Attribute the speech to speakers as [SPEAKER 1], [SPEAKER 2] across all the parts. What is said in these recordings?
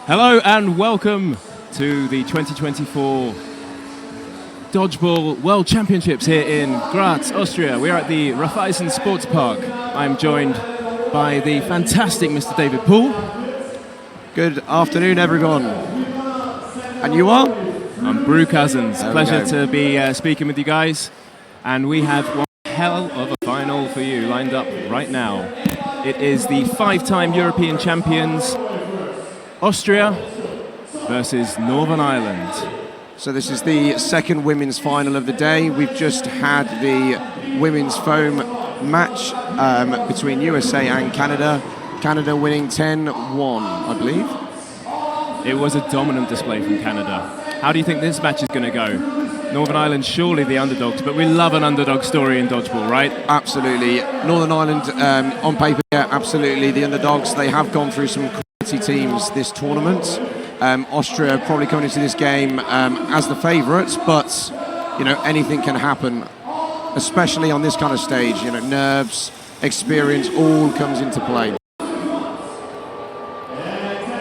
[SPEAKER 1] Hello and welcome to the 2024 Dodgeball World Championships here in Graz, Austria. We are at the Raiffeisen Sports Park. I'm joined by the fantastic Mr. David Poole.
[SPEAKER 2] Good afternoon, everyone. And you are?
[SPEAKER 1] I'm Brew Cousins. Pleasure to be speaking with you guys. And we have one hell of a final for you lined up right now. It is the five-time European champions Austria versus Northern Ireland.
[SPEAKER 2] So this is the second women's final of the day. We've just had the women's foam match between USA and Canada. Canada winning 10-1, I believe.
[SPEAKER 1] It was a dominant display from Canada. How do you think this match is going to go? Northern Ireland surely the underdogs, but we love an underdog story in dodgeball, right?
[SPEAKER 2] Absolutely. Northern Ireland, on paper, yeah, absolutely the underdogs. They have gone through some teams this tournament. Austria probably coming into this game as the favourites, but you know, anything can happen, especially on this kind of stage. You know, nerves, experience, all comes into play.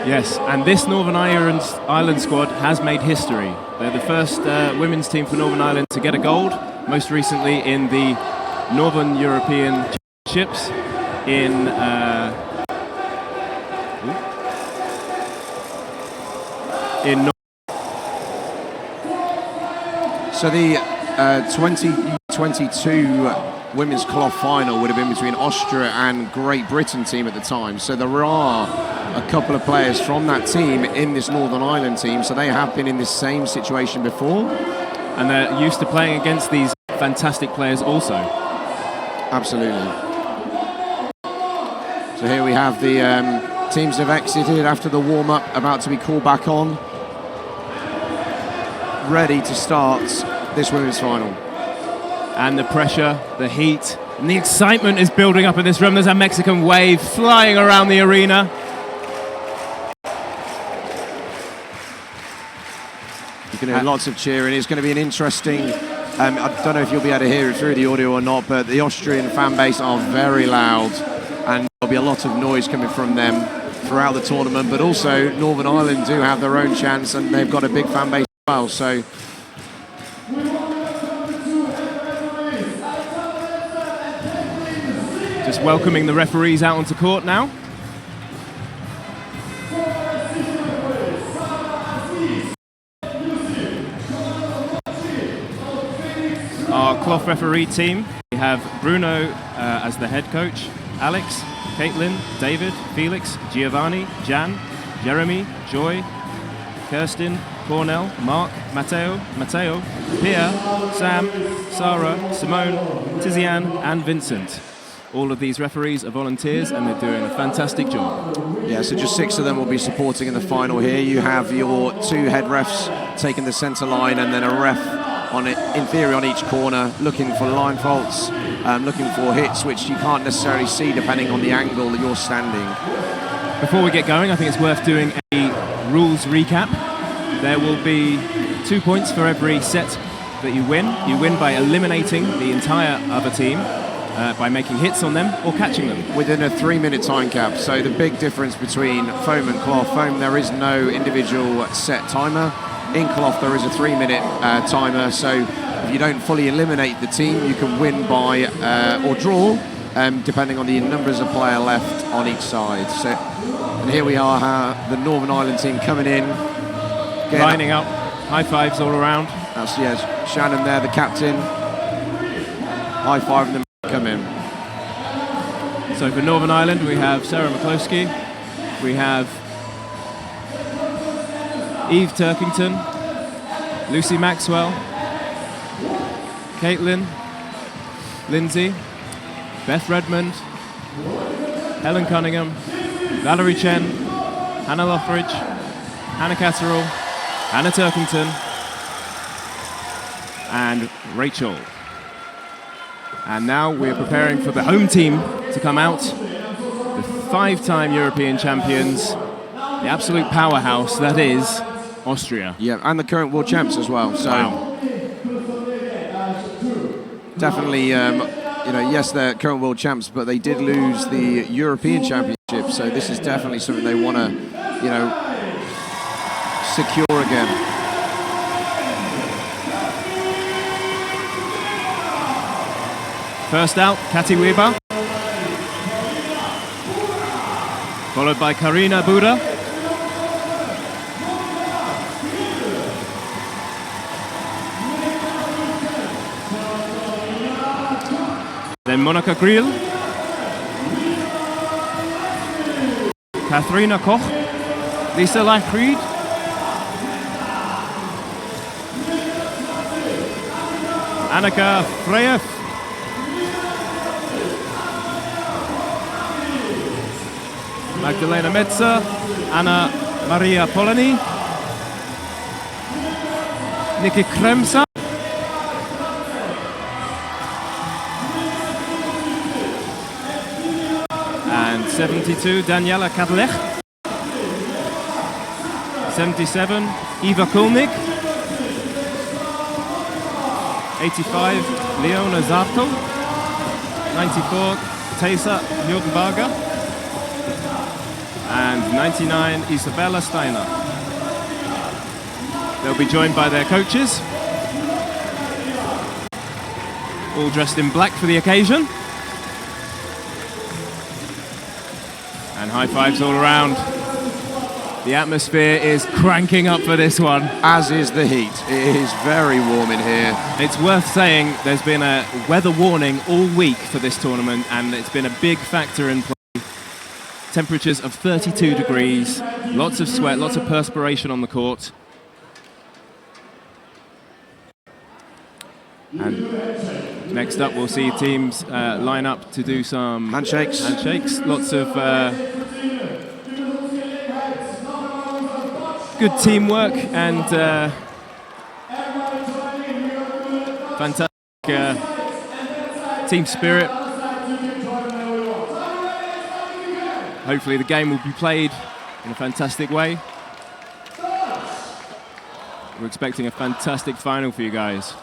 [SPEAKER 1] Yes, and this Northern Ireland squad has made history. They're the first women's team for Northern Ireland to get a gold, most recently in the Northern European Championships in
[SPEAKER 2] So the 2022 women's cloth final would have been between Austria and Great Britain team at the time. So there are a couple of players from that team in this Northern Ireland team. So they have been in this same situation before.
[SPEAKER 1] And they're used to playing against these fantastic players also.
[SPEAKER 2] Absolutely. So here we have the teams have exited after the warm-up, about to be called back on. Ready to start this women's final.
[SPEAKER 1] And the pressure, the heat, and the excitement is building up in this room. There's a Mexican wave flying around the arena.
[SPEAKER 2] You can hear lots of cheering. It's going to be an interesting... I don't know if you'll be able to hear it through the audio or not, but the Austrian fan base are very loud, and there'll be a lot of noise coming from them throughout the tournament. But also, Northern Ireland do have their own chance, and they've got a big fan base. Well, so
[SPEAKER 1] just welcoming the referees out onto court now. Our cloth referee team, we have Bruno as the head coach, Alex, Caitlin, David, Felix, Giovanni, Jan, Jeremy, Joy, Kirsten, Cornell, Mark, Matteo, Pierre, Sam, Sarah, Simone, Tiziane and Vincent. All of these referees are volunteers and they're doing a fantastic job.
[SPEAKER 2] Yeah, so just 6 of them will be supporting in the final here. You have your 2 head refs taking the centre line, and then a ref on it, in theory, on each corner, looking for line faults, looking for hits, which you can't necessarily see depending on the angle that you're standing.
[SPEAKER 1] Before we get going, I think it's worth doing a rules recap. There will be 2 points for every set that you win. You win by eliminating the entire other team, by making hits on them or catching them.
[SPEAKER 2] Within a 3-minute time cap. So the big difference between foam and cloth, foam there is no individual set timer. In cloth there is a 3-minute timer, so if you don't fully eliminate the team, you can win by or draw, depending on the numbers of player left on each side. So, and here we are, the Northern Ireland team coming in.
[SPEAKER 1] Lining up, high fives all around.
[SPEAKER 2] That's, yes, Shannon there, the captain. High five them come in.
[SPEAKER 1] So for Northern Ireland, we have Sarah McCloskey, we have Eve Turkington, Lucy Maxwell, Caitlin, Lindsay, Beth Redmond, Helen Cunningham, Valerie Chen, Hannah Lothridge, Hannah Catterall, Hannah Turkington, and Rachel. And now we're preparing for the home team to come out, the 5-time European champions, the absolute powerhouse that is Austria.
[SPEAKER 2] Yeah, and the current world champs as well. So
[SPEAKER 1] Wow.
[SPEAKER 2] definitely, yes, they're current world champs, but they did lose the European Championship. So this is definitely something they want to, secure again.
[SPEAKER 1] First out, Kati Weber, followed by Karina Buda. Then Monica Grill, Katharina Koch, Lisa Lachried, Annika Freyev, Magdalena Metzer, Anna Maria Polony, Niki Kremsa, and 72, Daniela Kadlech, 77, Eva Kulnik, 85, Leona Zarto, 94, Teysa Jürgenberger, and 99, Isabella Steiner. They'll be joined by their coaches, all dressed in black for the occasion. And high fives all around. The atmosphere is cranking up for this one.
[SPEAKER 2] As is the heat. It is very warm in here.
[SPEAKER 1] It's worth saying there's been a weather warning all week for this tournament, and it's been a big factor in play. Temperatures of 32 degrees, lots of sweat, lots of perspiration on the court. And next up, we'll see teams line up to do some
[SPEAKER 2] handshakes.
[SPEAKER 1] Lots of good teamwork and fantastic team spirit. Hopefully the game will be played in a fantastic way. We're expecting a fantastic final for you guys.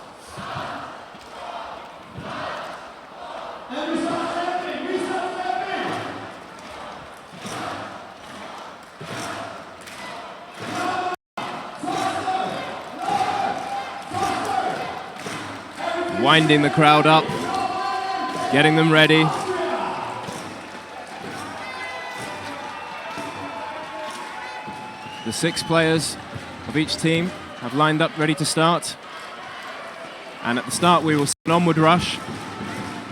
[SPEAKER 1] Winding the crowd up, getting them ready. The 6 players of each team have lined up ready to start. And at the start we will see an onward rush.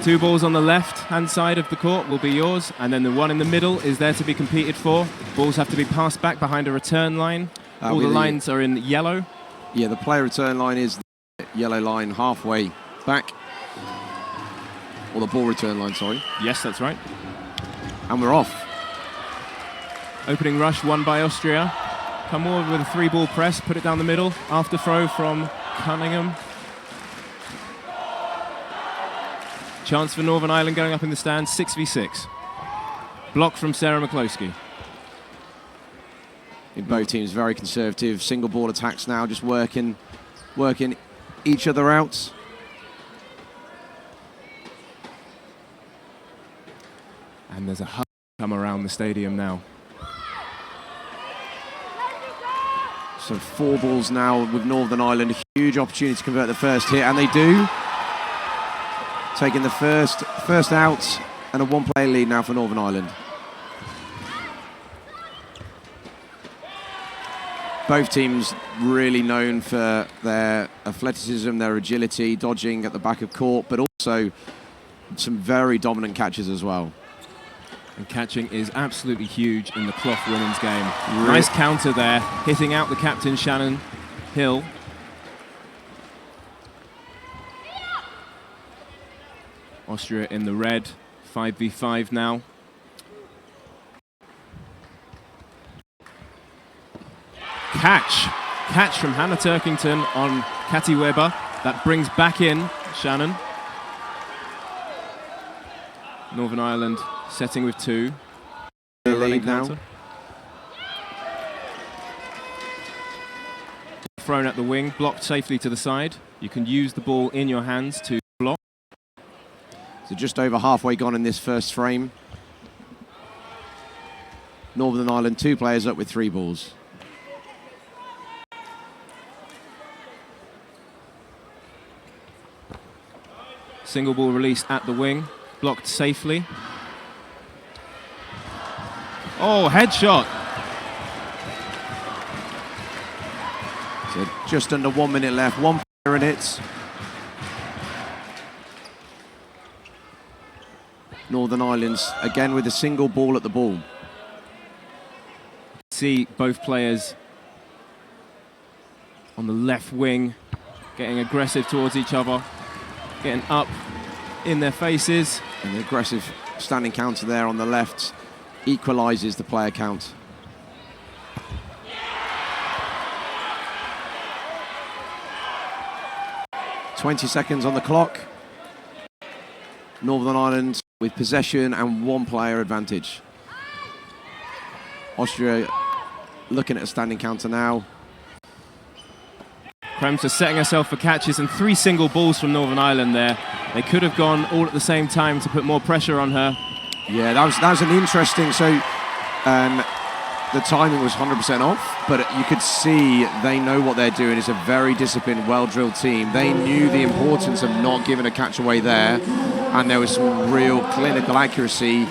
[SPEAKER 1] 2 balls on the left-hand side of the court will be yours, and then the one in the middle is there to be competed for. Balls have to be passed back behind a return line. All the lines are in yellow.
[SPEAKER 2] Yeah, the player return line is the yellow line halfway back. Or the ball return line, sorry.
[SPEAKER 1] Yes, that's right.
[SPEAKER 2] And we're off.
[SPEAKER 1] Opening rush won by Austria. Come over with a 3-ball press, put it down the middle. After throw from Cunningham. Chance for Northern Ireland going up in the stands, 6v6. Block from Sarah McCloskey.
[SPEAKER 2] In both teams, very conservative. Single ball attacks now, just working each other out.
[SPEAKER 1] And there's a hug come around the stadium now.
[SPEAKER 2] So 4 balls now with Northern Ireland. A huge opportunity to convert the first hit, and they do. Taking the first out, and a 1-player lead now for Northern Ireland. Both teams really known for their athleticism, their agility, dodging at the back of court, but also some very dominant catches as well.
[SPEAKER 1] And catching is absolutely huge in the cloth women's game. Nice counter there, hitting out the captain, Shannon Hill. Austria in the red, 5v5 now. Catch from Hannah Turkington on Catty Weber. That brings back in Shannon. Northern Ireland setting with 2.
[SPEAKER 2] Lead now.
[SPEAKER 1] Thrown at the wing, blocked safely to the side. You can use the ball in your hands to block.
[SPEAKER 2] So just over halfway gone in this first frame. Northern Ireland 2 players up with 3 balls.
[SPEAKER 1] Single ball released at the wing, blocked safely. Oh, headshot.
[SPEAKER 2] So just under 1 minute left, 1 player in it. Northern Ireland's again with a single ball at the ball.
[SPEAKER 1] See both players on the left wing getting aggressive towards each other, getting up in their faces.
[SPEAKER 2] And the aggressive standing counter there on the left equalises the player count. .20 seconds on the clock. Northern Ireland with possession and 1 player advantage. Austria looking at a standing counter now.
[SPEAKER 1] Kremser setting herself for catches and 3 single balls from Northern Ireland there. They could have gone all at the same time to put more pressure on her.
[SPEAKER 2] Yeah, that was an interesting, so the timing was 100% off, but you could see they know what they're doing. It's a very disciplined, well-drilled team. They knew the importance of not giving a catch away there, and there was some real clinical accuracy,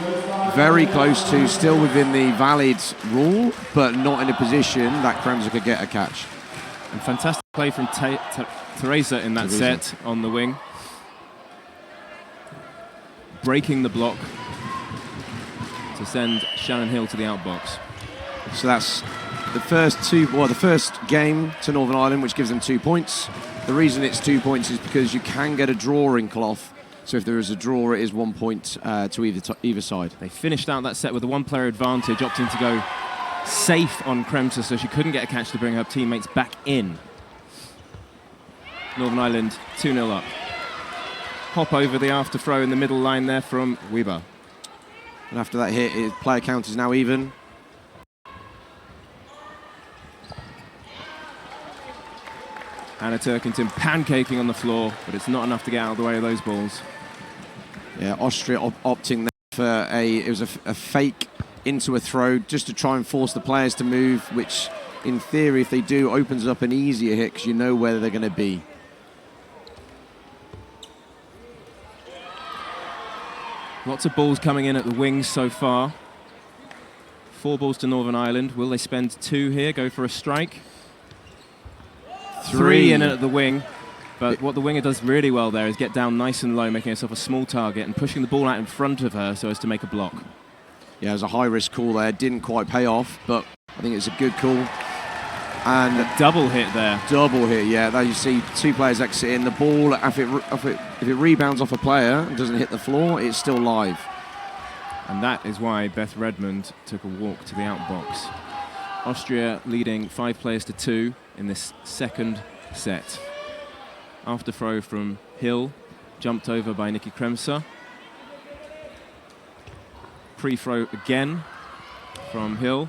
[SPEAKER 2] very close to, still within the valid rule, but not in a position that Kremser could get a catch.
[SPEAKER 1] And fantastic play from Teresa in that set on the wing. Breaking the block to send Shannon Hill to the outbox.
[SPEAKER 2] So that's the first game to Northern Ireland, which gives them 2 points. The reason it's 2 points is because you can get a draw in cloth. So if there is a draw, it is 1 point to either side.
[SPEAKER 1] They finished out that set with a 1-player advantage, opting to go safe on Kremser, so she couldn't get a catch to bring her teammates back in. Northern Ireland 2-0 up. Hop over the after throw in the middle line there from Weber.
[SPEAKER 2] And after that hit, player count is now even.
[SPEAKER 1] Hannah Turkington pancaking on the floor, but it's not enough to get out of the way of those balls.
[SPEAKER 2] Yeah, Austria opting there for it was a fake into a throw just to try and force the players to move, which in theory, if they do, opens up an easier hit because you know where they're going to be.
[SPEAKER 1] Lots of balls coming in at the wings so far. 4 balls to Northern Ireland. Will they spend 2 here, go for a strike? 3 in at the wing. But what the winger does really well there is get down nice and low, making herself a small target and pushing the ball out in front of her so as to make a block.
[SPEAKER 2] Yeah, it was a high-risk call there. Didn't quite pay off, but I think it's a good call. And
[SPEAKER 1] a double hit there.
[SPEAKER 2] Double hit, yeah. There you see 2 players exit in. The ball, if it rebounds off a player and doesn't hit the floor, it's still live.
[SPEAKER 1] And that is why Beth Redmond took a walk to the outbox. Austria leading 5 players to 2 in this second set. After throw from Hill, jumped over by Nikki Kremser. Pre-throw again from Hill.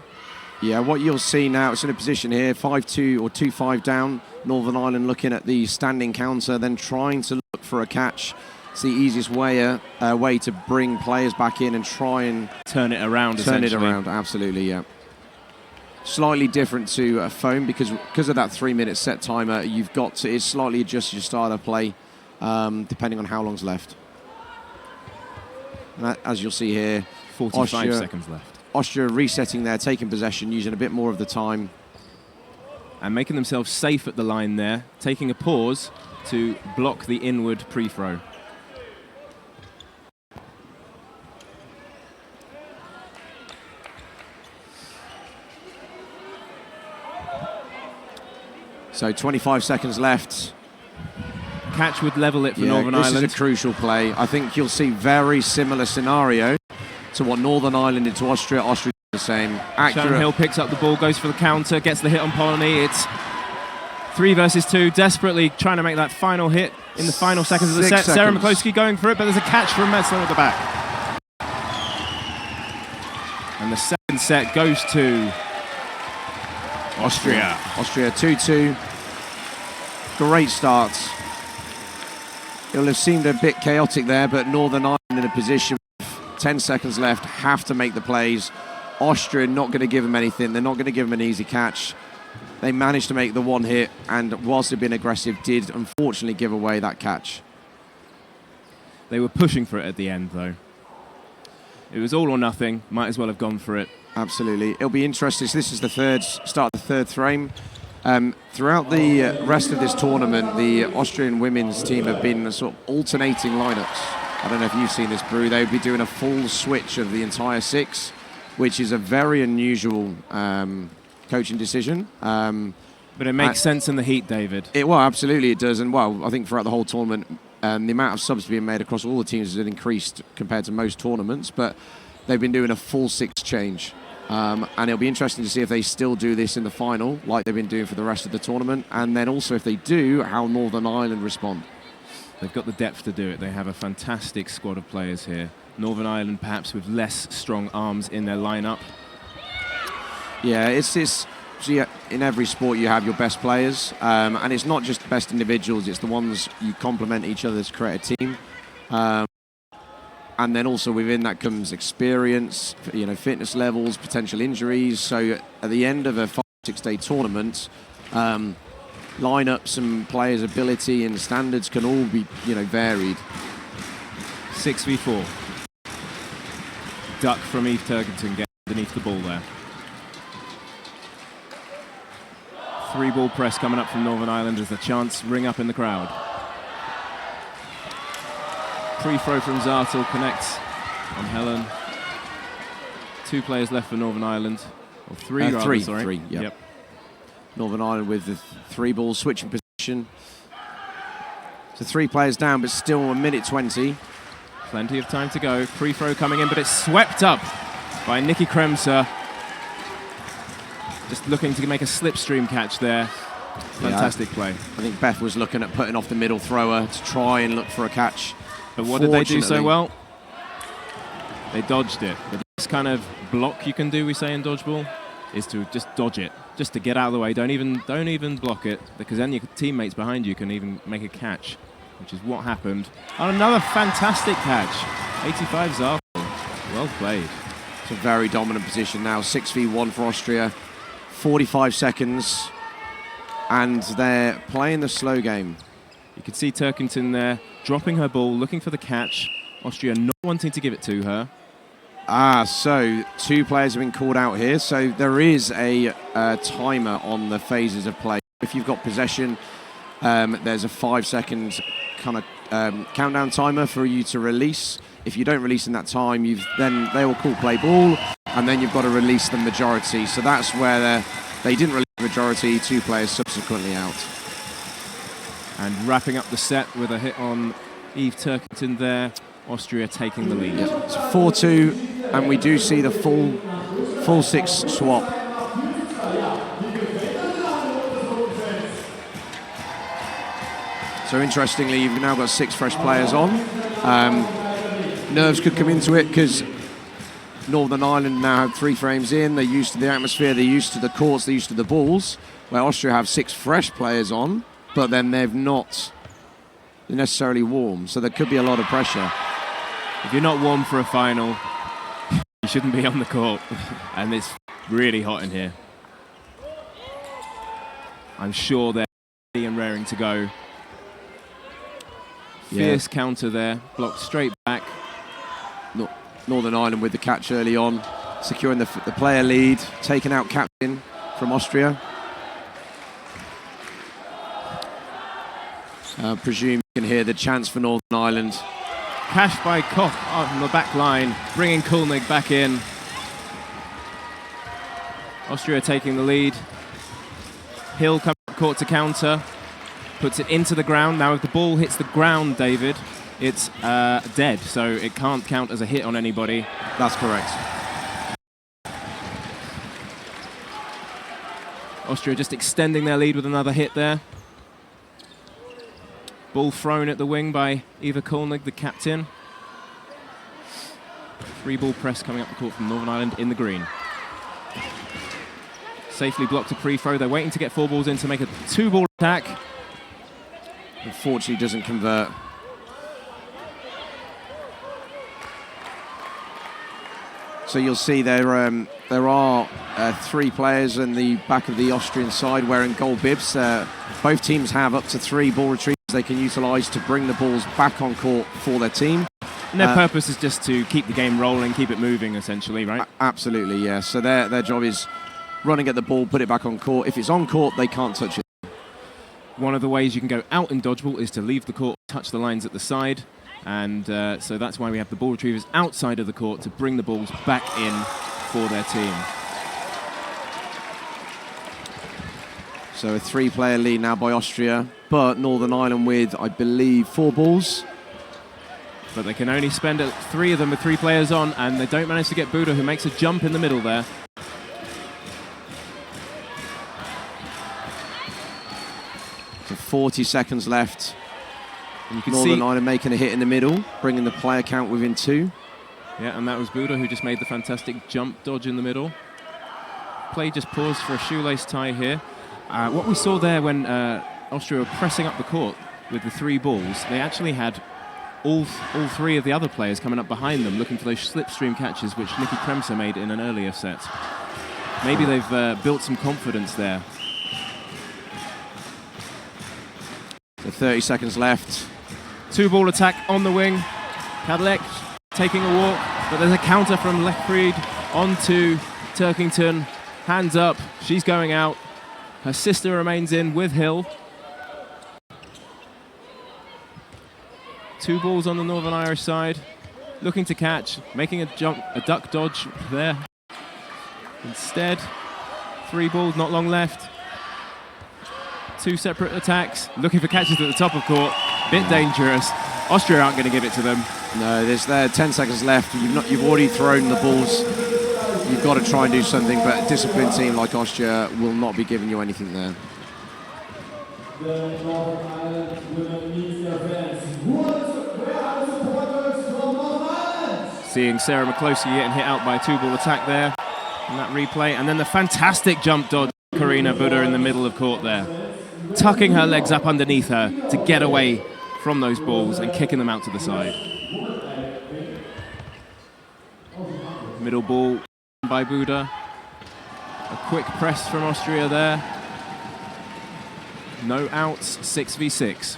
[SPEAKER 2] Yeah, what you'll see now, it's in a position here, 5-2 or 2-5 down. Northern Ireland looking at the standing counter, then trying to look for a catch. It's the easiest way to bring players back in and try and
[SPEAKER 1] turn it around.
[SPEAKER 2] Turn it around, absolutely, yeah. Slightly different to a foam because of that 3-minute set timer. You've got to slightly adjust your style of play depending on how long's left. And as you'll see here,
[SPEAKER 1] 45 seconds left.
[SPEAKER 2] Austria resetting there, taking possession, using a bit more of the time.
[SPEAKER 1] And making themselves safe at the line there, taking a pause to block the inward pre-throw.
[SPEAKER 2] So 25 seconds left.
[SPEAKER 1] Catch would level it for Northern Ireland.
[SPEAKER 2] This is a crucial play. I think you'll see very similar scenario to what Northern Ireland did to Austria. Austria did the same. Accurate.
[SPEAKER 1] Shannon Hill picks up the ball, goes for the counter, gets the hit on Polony. It's 3 versus 2, desperately trying to make that final hit in the final seconds of the set. Sarah McCloskey going for it, but there's a catch from Metzler at the back. And the second set goes to Austria.
[SPEAKER 2] Austria 2-2. Great start. It'll have seemed a bit chaotic there, but Northern Ireland in a position with 10 seconds left, have to make the plays. Austria not going to give them anything. They're not going to give them an easy catch. They managed to make the one hit, and whilst they've been aggressive, did unfortunately give away that catch.
[SPEAKER 1] They were pushing for it at the end, though. It was all or nothing. Might as well have gone for it.
[SPEAKER 2] Absolutely. It'll be interesting. So this is the start of the third frame. Throughout the rest of this tournament, the Austrian women's team have been sort of alternating lineups. I don't know if you've seen this, Brew. They would be doing a full switch of the entire 6, which is a very unusual coaching decision.
[SPEAKER 1] But it makes sense in the heat, David.
[SPEAKER 2] Well, absolutely it does. And, well, I think throughout the whole tournament, the amount of subs being made across all the teams has increased compared to most tournaments. But they've been doing a full 6 change. And it'll be interesting to see if they still do this in the final, like they've been doing for the rest of the tournament. And then also, if they do, how Northern Ireland respond.
[SPEAKER 1] They've got the depth to do it. They have a fantastic squad of players here. Northern Ireland perhaps with less strong arms in their lineup.
[SPEAKER 2] Yeah, it's this. So in every sport you have your best players, and it's not just the best individuals, it's the ones you complement each other to create a team. And then also within that comes experience, fitness levels, potential injuries. So at the end of a 5-6 day tournament, lineups and players' ability and standards can all be, varied.
[SPEAKER 1] 6v4. Duck from Eve Turkington getting underneath the ball there. 3-ball press coming up from Northern Ireland as the chants ring up in the crowd. Pre-throw from Zartel connects on Helen. 2 players left for Northern Ireland. Or 3 rather,
[SPEAKER 2] three,
[SPEAKER 1] sorry.
[SPEAKER 2] 3, yep. Northern Ireland with the 3-ball switching position. So 3 players down, but still 1:20.
[SPEAKER 1] Plenty of time to go. Pre-throw coming in, but it's swept up by Nikki Kremser. Just looking to make a slipstream catch there. Fantastic play.
[SPEAKER 2] I think Beth was looking at putting off the middle thrower to try and look for a catch.
[SPEAKER 1] But what did they do so well? They dodged it. The best kind of block you can do, we say in dodgeball, is to just dodge it, just to get out of the way. Don't even block it, because then your teammates behind you can even make a catch, which is what happened. On another fantastic catch. 85 Zartel. Well played.
[SPEAKER 2] It's a very dominant position now. 6v1 for Austria. 45 seconds. And they're playing the slow game.
[SPEAKER 1] You can see Turkington there, dropping her ball, looking for the catch. Austria not wanting to give it to her.
[SPEAKER 2] So 2 players have been called out here. So there is a timer on the phases of play. If you've got possession, there's a 5-second kind of countdown timer for you to release. If you don't release in that time, then they will call play ball, and then you've got to release the majority. So that's where they didn't release the majority, 2 players subsequently out.
[SPEAKER 1] And wrapping up the set with a hit on Eve Turkington there. Austria taking the lead.
[SPEAKER 2] Yep. It's 4-2, and we do see the full 6 swap. So interestingly, you've now got 6 fresh players on. Nerves could come into it because Northern Ireland now have 3 frames in. They're used to the atmosphere, they're used to the courts, they're used to the balls, where Austria have 6 fresh players on, but then they're not necessarily warm, so there could be a lot of pressure.
[SPEAKER 1] If you're not warm for a final, you shouldn't be on the court, and it's really hot in here. I'm sure they're ready and raring to go. Fierce counter there, blocked straight back.
[SPEAKER 2] Northern Ireland with the catch early on, securing the player lead, taking out captain from Austria. Presume you can hear the chants for Northern Ireland.
[SPEAKER 1] Cash by Koch on the back line, bringing Kulnig back in. Austria taking the lead. Hill coming up court to counter. Puts it into the ground. Now if the ball hits the ground, David, it's dead, so it can't count as a hit on anybody.
[SPEAKER 2] That's correct.
[SPEAKER 1] Austria just extending their lead with another hit there. Ball thrown at the wing by Eva Koenig, the captain. 3-ball press coming up the court from Northern Ireland in the green. Safely blocked a pre-throw. They're waiting to get 4 balls in to make a 2-ball attack.
[SPEAKER 2] Unfortunately, doesn't convert. So you'll see there are 3 players in the back of the Austrian side wearing gold bibs. Both teams have up to 3 ball retrievers they can utilise to bring the balls back on court for their team.
[SPEAKER 1] And their purpose is just to keep the game rolling, keep it moving, essentially, right?
[SPEAKER 2] Absolutely, yeah. So their job is running at the ball, put it back on court. If it's on court, they can't touch it.
[SPEAKER 1] One of the ways you can go out in dodgeball is to leave the court, touch the lines at the side. And so that's why we have the ball retrievers outside of the court to bring the balls back in for their team.
[SPEAKER 2] So a 3-player lead now by Austria, but Northern Ireland with, I believe, 4 balls.
[SPEAKER 1] But they can only spend 3 of them with 3 players on, and they don't manage to get Buda, who makes a jump in the middle there.
[SPEAKER 2] So 40 seconds left.
[SPEAKER 1] And you can
[SPEAKER 2] Northern Ireland making a hit in the middle, bringing the player count within 2.
[SPEAKER 1] Yeah, and that was Buda who just made the fantastic jump dodge in the middle. Play just paused for a shoelace tie here. What we saw there when Austria were pressing up the court with the 3 balls, they actually had all 3 of the other players coming up behind them looking for those slipstream catches which Nikki Kremser made in an earlier set. Maybe they've built some confidence there.
[SPEAKER 2] So 30 seconds left.
[SPEAKER 1] 2-ball attack on the wing. Kadlec taking a walk, but there's a counter from Lechfried onto Turkington. Hands up, she's going out. Her sister remains in with Hill. 2 balls on the Northern Irish side. Looking to catch, making a duck dodge there. Instead, 3 balls, not long left. 2 separate attacks, looking for catches at the top of court. Bit dangerous. Austria aren't going to give it to them.
[SPEAKER 2] No, there's 10 seconds left. You've already thrown the balls. You've got to try and do something, but a disciplined team like Austria will not be giving you anything there.
[SPEAKER 1] Seeing Sarah McCloskey getting hit out by a 2-ball attack there in that replay. And then the fantastic jump dodge, Karina Buda in the middle of court there. Tucking her legs up underneath her to get away from those balls and kicking them out to the side. Middle ball by Buda. A quick press from Austria there. No outs, 6v6.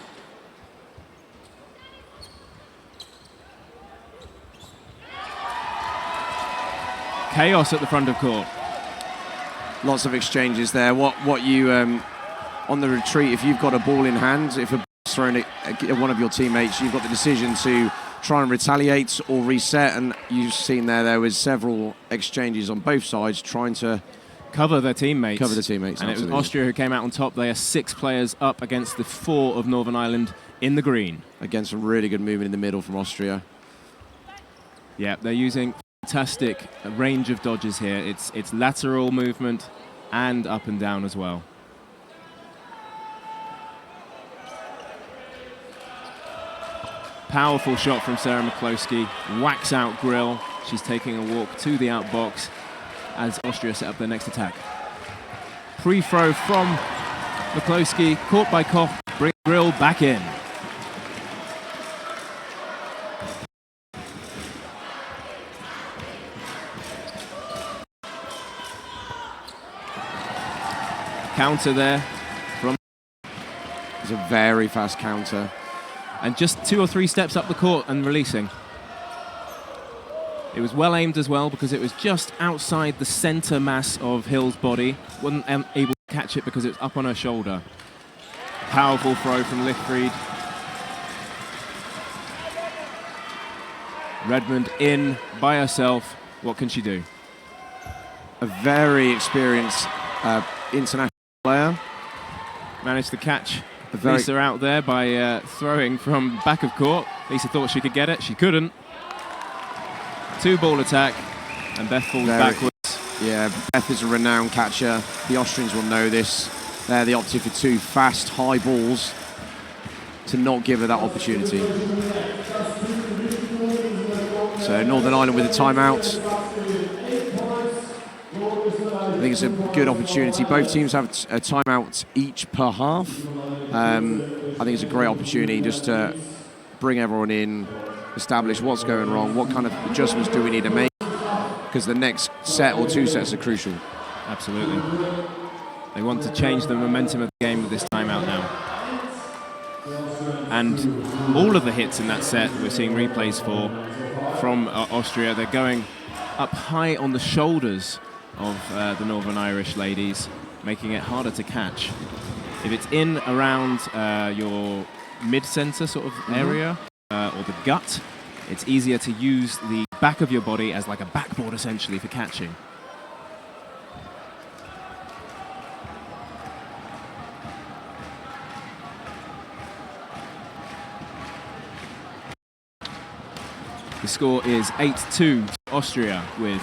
[SPEAKER 1] Chaos at the front of court.
[SPEAKER 2] Lots of exchanges there. What you on the retreat, if you've got a ball in hand, if a ball's thrown at one of your teammates, you've got the decision to try and retaliate or reset. And you've seen there was several exchanges on both sides trying to
[SPEAKER 1] cover their teammates.
[SPEAKER 2] Cover the teammates,
[SPEAKER 1] and
[SPEAKER 2] absolutely.
[SPEAKER 1] It was Austria who came out on top. They are 6 players up against the 4 of Northern Ireland in the green.
[SPEAKER 2] Again, some really good movement in the middle from Austria.
[SPEAKER 1] Yeah, they're using fantastic range of dodges here. It's lateral movement and up and down as well. Powerful shot from Sarah McCloskey. Whacks out Grill. She's taking a walk to the outbox as Austria set up their next attack. Pre-throw from McCloskey, caught by Koch, bring Grill back in. Counter there from...
[SPEAKER 2] It's a very fast counter.
[SPEAKER 1] And just 2 or 3 steps up the court and releasing. It was well aimed as well because it was just outside the center mass of Hill's body. Wasn't able to catch it because it was up on her shoulder. Powerful throw from Lechfried. Redmond in by herself. What can she do?
[SPEAKER 2] A very experienced international player.
[SPEAKER 1] managed to catch Lisa out there by throwing from back of court. Lisa thought she could get it. She couldn't. 2-ball attack, and Beth falls backwards.
[SPEAKER 2] Yeah, Beth is a renowned catcher. The Austrians will know this. There, they opted for 2 fast, high balls to not give her that opportunity. So Northern Ireland with a timeout. I think it's a good opportunity. Both teams have a timeout each per half. I think it's a great opportunity just to bring everyone in, establish what's going wrong, what kind of adjustments do we need to make, because the next set or 2 sets are crucial.
[SPEAKER 1] Absolutely. They want to change the momentum of the game with this timeout now. And all of the hits in that set we're seeing replays from Austria. They're going up high on the shoulders of the Northern Irish ladies, making it harder to catch. If it's in around your mid-center sort of area or the gut, it's easier to use the back of your body as like a backboard essentially for catching. The score is 8-2 to Austria with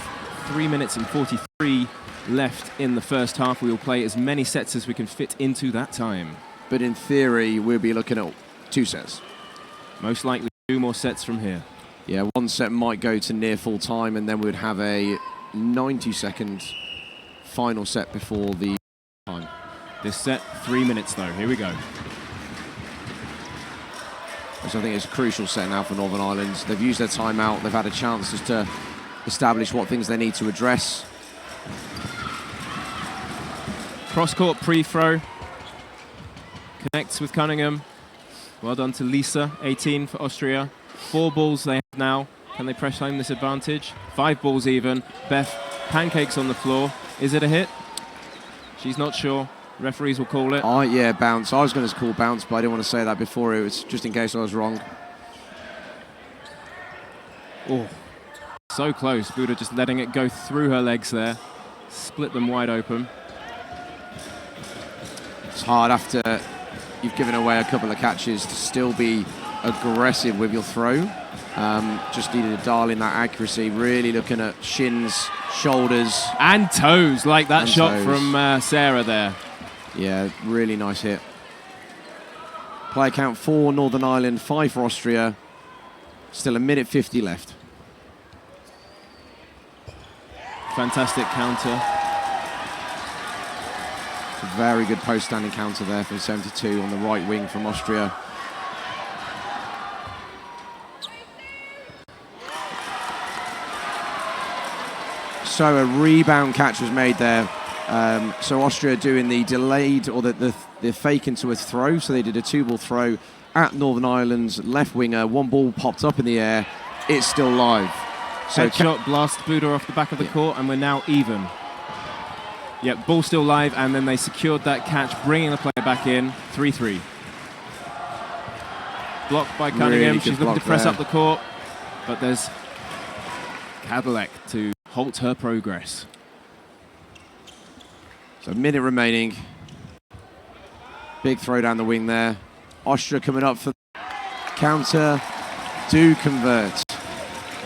[SPEAKER 1] 3 minutes and 43 left in the first half. We will play as many sets as we can fit into that time.
[SPEAKER 2] But in theory, we'll be looking at 2 sets.
[SPEAKER 1] Most likely 2 more sets from here.
[SPEAKER 2] Yeah, 1 set might go to near full time, and then we'd have a 90-second final set before the time.
[SPEAKER 1] This set, 3 minutes though. Here we go.
[SPEAKER 2] So I think it's a crucial set now for Northern Ireland. They've used their timeout. They've had a chance just to establish what things they need to address.
[SPEAKER 1] Cross-court pre-throw. Connects with Cunningham. Well done to Lisa, 18 for Austria. 4 balls they have now. Can they press home this advantage? 5 balls even. Beth, pancakes on the floor. Is it a hit? She's not sure. Referees will call it.
[SPEAKER 2] Oh, yeah, bounce. I was going to call bounce, but I didn't want to say that before. It was just in case I was wrong.
[SPEAKER 1] Oh, so close. Buda just letting it go through her legs there. Split them wide open.
[SPEAKER 2] It's hard after you've given away a couple of catches to still be aggressive with your throw. Just needed to dial in that accuracy. Really looking at shins, shoulders.
[SPEAKER 1] And toes, like that shot from Sarah there.
[SPEAKER 2] Yeah, really nice hit. Play count 4 Northern Ireland, 5 for Austria. Still 1:50 left.
[SPEAKER 1] Fantastic counter.
[SPEAKER 2] It's a very good post-standing counter there from 72 on the right wing from Austria. So a rebound catch was made there. So Austria doing the delayed or the fake into a throw. So they did a 2-ball throw at Northern Ireland's left winger. 1 ball popped up in the air. It's still live. So
[SPEAKER 1] headshot blast Buda off the back of the court, and we're now even. Yep, ball still live, and then they secured that catch, bringing the player back in. 3-3. Blocked by Cunningham.
[SPEAKER 2] Really
[SPEAKER 1] She's looking to press
[SPEAKER 2] there.
[SPEAKER 1] up the court, but there's Cadillac to halt her progress.
[SPEAKER 2] So a minute remaining. Big throw down the wing there. Austria coming up for the counter. Do convert.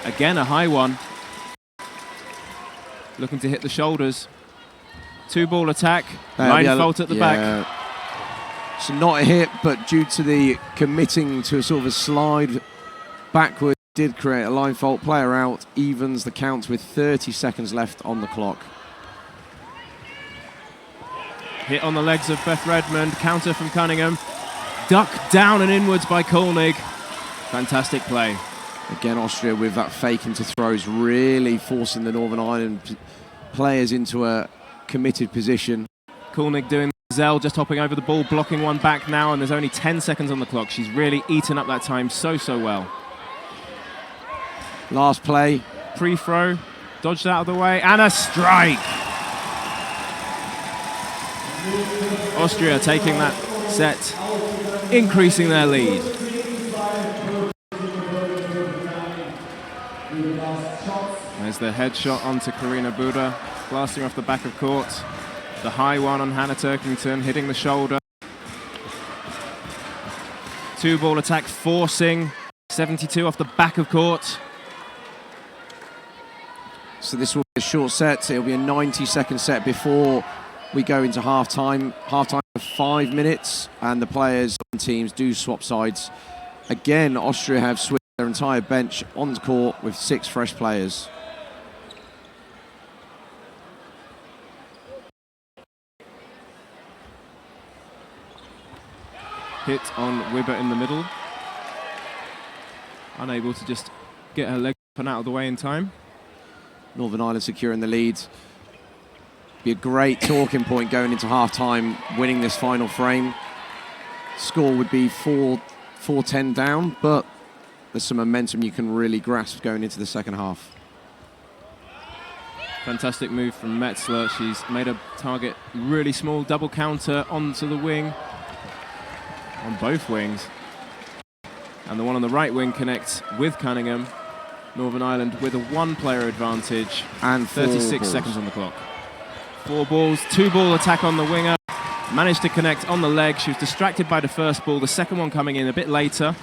[SPEAKER 1] Again, a high one. Looking to hit the shoulders. 2-ball attack. Line fault at the back.
[SPEAKER 2] So not a hit, but due to the committing to a sort of a slide backward, did create a line fault. Player out, evens the count with 30 seconds left on the clock.
[SPEAKER 1] Hit on the legs of Beth Redmond. Counter from Cunningham. Duck down and inwards by Koenig. Fantastic play.
[SPEAKER 2] Again, Austria with that fake into throws, really forcing the Northern Ireland players into a committed position.
[SPEAKER 1] Koenig doing the Zell, just hopping over the ball, blocking one back now, and there's only 10 seconds on the clock. She's really eaten up that time so well.
[SPEAKER 2] Last play.
[SPEAKER 1] Pre-throw, dodged out of the way, and a strike. Austria taking that set, increasing their lead. There's the headshot onto Karina Buda, blasting off the back of court. The high one on Hannah Turkington, hitting the shoulder. Two-ball attack forcing 72 off the back of court.
[SPEAKER 2] So this will be a short set. It'll be a 90-second set before we go into half-time. Half-time for 5 minutes, and the players and teams do swap sides. Again, Austria have switched their entire bench on the court with 6 fresh players.
[SPEAKER 1] Hit on Wibber in the middle. Unable to just get her leg up and out of the way in time.
[SPEAKER 2] Northern Ireland securing the lead. Be a great talking point going into half-time, winning this final frame. Score would be 4-10 down, but there's some momentum you can really grasp going into the second half.
[SPEAKER 1] Fantastic move from Metzler. She's made a target really small, double counter onto the wing, on both wings. And the one on the right wing connects with Cunningham. Northern Ireland with a 1-player advantage.
[SPEAKER 2] And
[SPEAKER 1] 36 seconds on the clock. 4 balls, 2-ball attack on the winger. Managed to connect on the leg. She was distracted by the first ball. The second one coming in a bit later.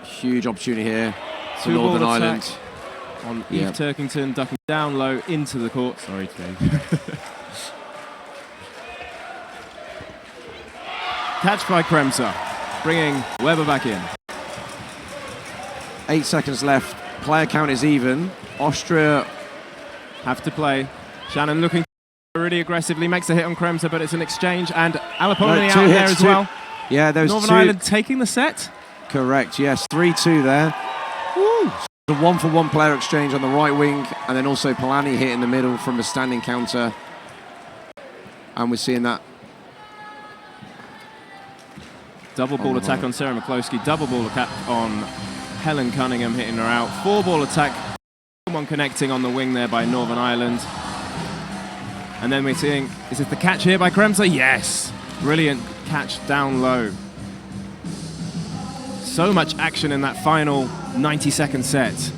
[SPEAKER 2] Huge opportunity here for
[SPEAKER 1] 2-ball
[SPEAKER 2] Northern
[SPEAKER 1] attack
[SPEAKER 2] Ireland.
[SPEAKER 1] On Eve Turkington, ducking down low into the court. Sorry, Dave. Catch by Kremser, bringing Weber back in.
[SPEAKER 2] 8 seconds left. Player count is even. Austria
[SPEAKER 1] have to play. Shannon looking really aggressively, makes a hit on Kremser, but it's an exchange, and Alaponi out there as well.
[SPEAKER 2] Yeah, there was
[SPEAKER 1] Northern
[SPEAKER 2] 2.
[SPEAKER 1] Ireland taking the set.
[SPEAKER 2] Correct, yes. 3-2 there. Woo. A 1-for-1 player exchange on the right wing, and then also Polani hit in the middle from a standing counter. And we're seeing that.
[SPEAKER 1] Double ball attack on Sarah McCloskey, double ball attack on Helen Cunningham, hitting her out. 4-ball attack, one connecting on the wing there by Northern Ireland. And then we're seeing, is it the catch here by Kremser? Yes! Brilliant catch down low. So much action in that final 90-second set.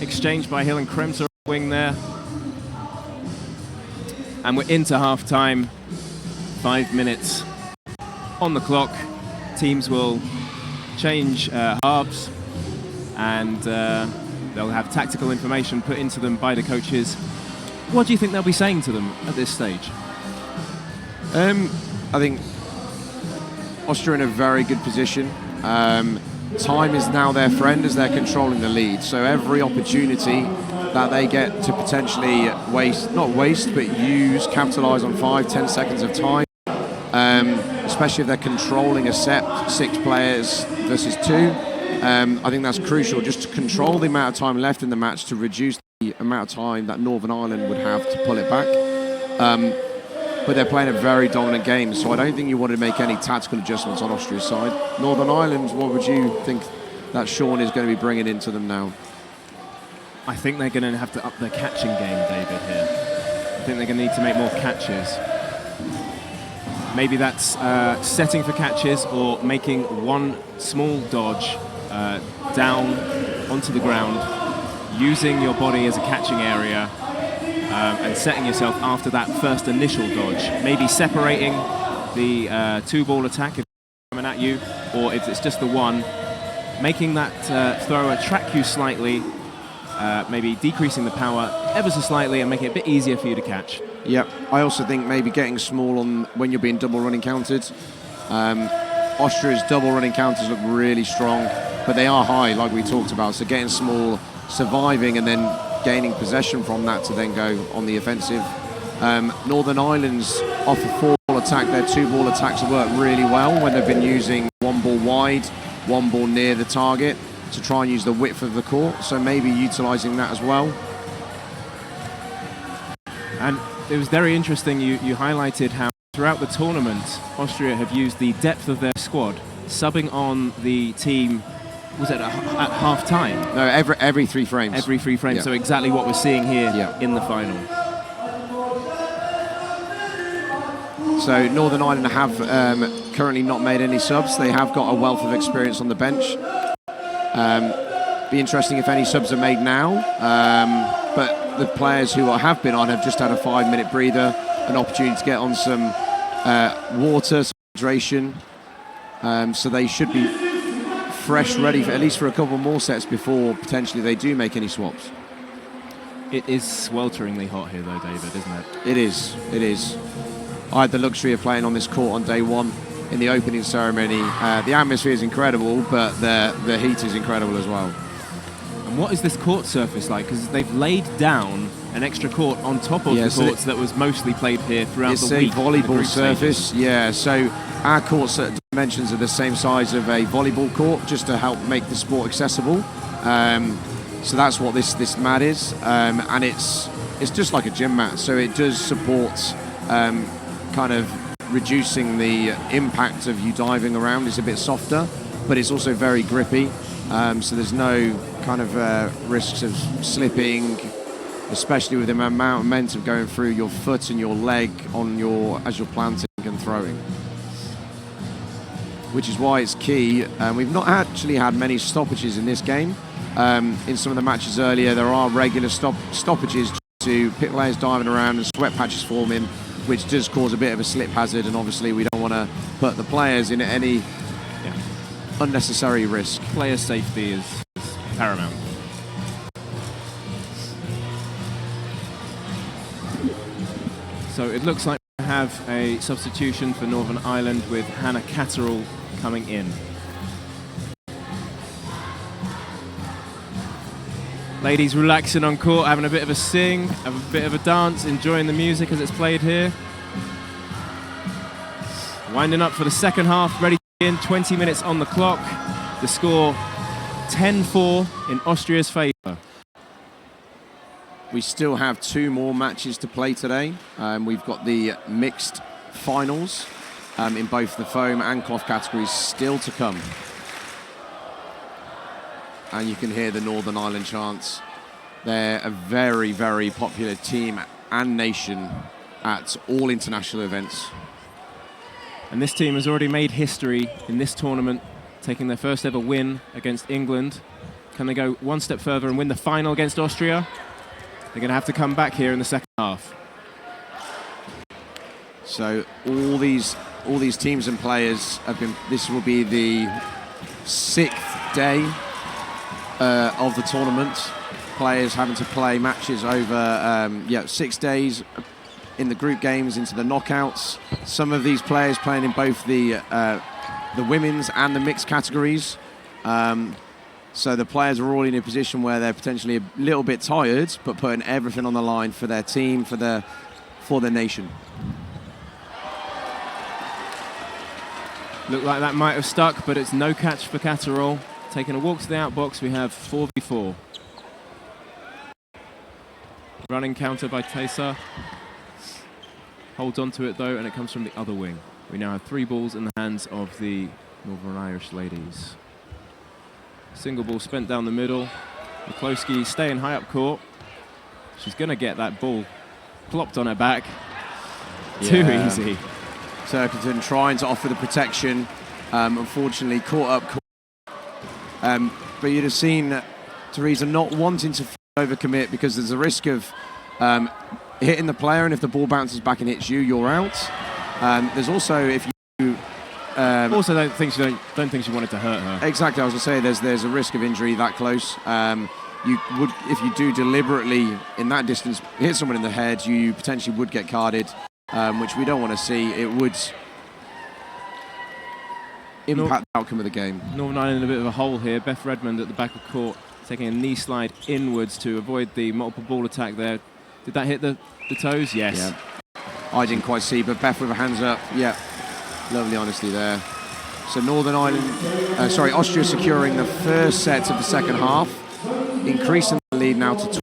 [SPEAKER 1] Exchange by Hill and Kremser on the wing there. And we're into half-time. 5 minutes on the clock. Teams will change halves, and they'll have tactical information put into them by the coaches. What do you think they'll be saying to them at this stage?
[SPEAKER 2] I think Austria in a very good position. Time is now their friend as they're controlling the lead. So every opportunity that they get to potentially capitalise on 5-10 seconds of time, especially if they're controlling a set, 6 players versus 2. I think that's crucial, just to control the amount of time left in the match to reduce the amount of time that Northern Ireland would have to pull it back. But they're playing a very dominant game, so I don't think you want to make any tactical adjustments on Austria's side. Northern Ireland, what would you think that Sean is going to be bringing into them now?
[SPEAKER 1] I think they're going to have to up their catching game, David, here. I think they're going to need to make more catches. Maybe that's setting for catches or making one small dodge down onto the ground, using your body as a catching area, and setting yourself after that first initial dodge. Maybe separating the 2-ball attack if it's coming at you, or if it's just the one, making that thrower track you slightly, maybe decreasing the power ever so slightly and making it a bit easier for you to catch.
[SPEAKER 2] Yep, I also think maybe getting small on when you're being double running counted. Austria's double running counters look really strong, but they are high, like we talked about. So getting small, surviving, and then gaining possession from that to then go on the offensive. Northern Ireland's off a 4-ball attack, their 2-ball attacks have worked really well when they've been using 1 ball wide, 1 ball near the target to try and use the width of the court. So maybe utilising that as well. And
[SPEAKER 1] it was very interesting, you highlighted how throughout the tournament, Austria have used the depth of their squad, subbing on the team, was it at half-time?
[SPEAKER 2] No, every 3 frames.
[SPEAKER 1] Every 3 frames, so exactly what we're seeing here in the final.
[SPEAKER 2] So Northern Ireland have currently not made any subs. They have got a wealth of experience on the bench. Be interesting if any subs are made now, but the players who have been on have just had a 5-minute breather, an opportunity to get on some water, some hydration, So they should be fresh, ready for at least for a couple more sets before potentially they do make any swaps.
[SPEAKER 1] It is swelteringly hot here, though, David, isn't it?
[SPEAKER 2] It is. It is. I had the luxury of playing on this court on day one in the opening ceremony. The atmosphere is incredible, but the heat is incredible as well.
[SPEAKER 1] And what is this court surface like? Because they've laid down an extra court on top of the courts that was mostly played here throughout the week.
[SPEAKER 2] It's a volleyball surface, yeah. So our court's dimensions are the same size of a volleyball court, just to help make the sport accessible. So that's what this mat is, and it's just like a gym mat. So it does support kind of reducing the impact of you diving around. It's a bit softer, but it's also very grippy. So there's no kind of risks of slipping, especially with the amount of momentum going through your foot and your leg as you're planting and throwing. Which is why it's key. We've not actually had many stoppages in this game. In some of the matches earlier, there are regular stoppages due to pit players diving around and sweat patches forming, which does cause a bit of a slip hazard, and obviously we don't want to put the players in any unnecessary risk.
[SPEAKER 1] Player safety is paramount. So it looks like we have a substitution for Northern Ireland with Hannah Catterall coming in. Ladies relaxing on court, having a bit of a sing, have a bit of a dance, enjoying the music as it's played here. Winding up for the second half, ready to begin, 20 minutes on the clock. The score 10-4 in Austria's favour.
[SPEAKER 2] We still have 2 more matches to play today. We've got the mixed finals in both the foam and cloth categories still to come. And you can hear the Northern Ireland chants. They're a very, very popular team and nation at all international events.
[SPEAKER 1] And this team has already made history in this tournament, taking their first ever win against England. Can they go one step further and win the final against Austria? They're going to have to come back here in the second half.
[SPEAKER 2] So all these teams and players have been. This will be the 6th day of the tournament. Players having to play matches over 6 days in the group games into the knockouts. Some of these players playing in both the women's and the mixed categories. So the players are all in a position where they're potentially a little bit tired, but putting everything on the line for their team, for their nation.
[SPEAKER 1] Looked like that might have stuck, but it's no catch for Catterall. Taking a walk to the outbox, we have 4v4. Running counter by Tessa. Holds on to it though, and it comes from the other wing. We now have 3 balls in the hands of the Northern Irish ladies. Single ball spent down the middle. Miklowski staying high up court. She's going to get that ball plopped on her back. Too easy.
[SPEAKER 2] Turkington trying to offer the protection. Unfortunately, caught up. But you'd have seen Teresa not wanting to overcommit because there's a risk of hitting the player, and if the ball bounces back and hits you, you're out. There's also, if you
[SPEAKER 1] also don't think she wanted to hurt her.
[SPEAKER 2] Exactly, I was going to say there's a risk of injury that close. You would, if you do deliberately in that distance hit someone in the head, you potentially would get carded, which we don't want to see. It would impact the outcome of the game.
[SPEAKER 1] Northern Ireland in a bit of a hole here. Beth Redmond at the back of court taking a knee slide inwards to avoid the multiple ball attack there. Did that hit the toes? Yes.
[SPEAKER 2] Yeah. I didn't quite see, but Beth with her hands up. Yeah, lovely honesty there. So Austria securing the first set of the second half, increasing the lead now to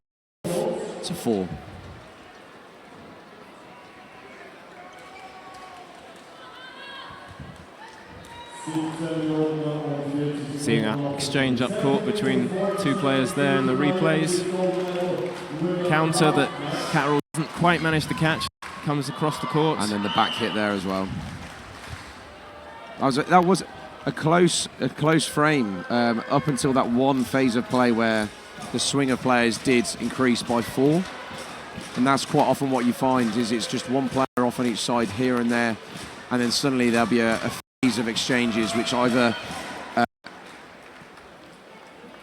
[SPEAKER 2] 12-4.
[SPEAKER 1] Seeing that exchange up court between 2 players there in the replays. Counter that Catterall doesn't quite manage to catch, comes across the court.
[SPEAKER 2] And then the back hit there as well. That was a close frame up until that one phase of play where the swing of players did increase by 4. And that's quite often what you find is it's just one player off on each side here and there, and then suddenly there'll be a of exchanges, which either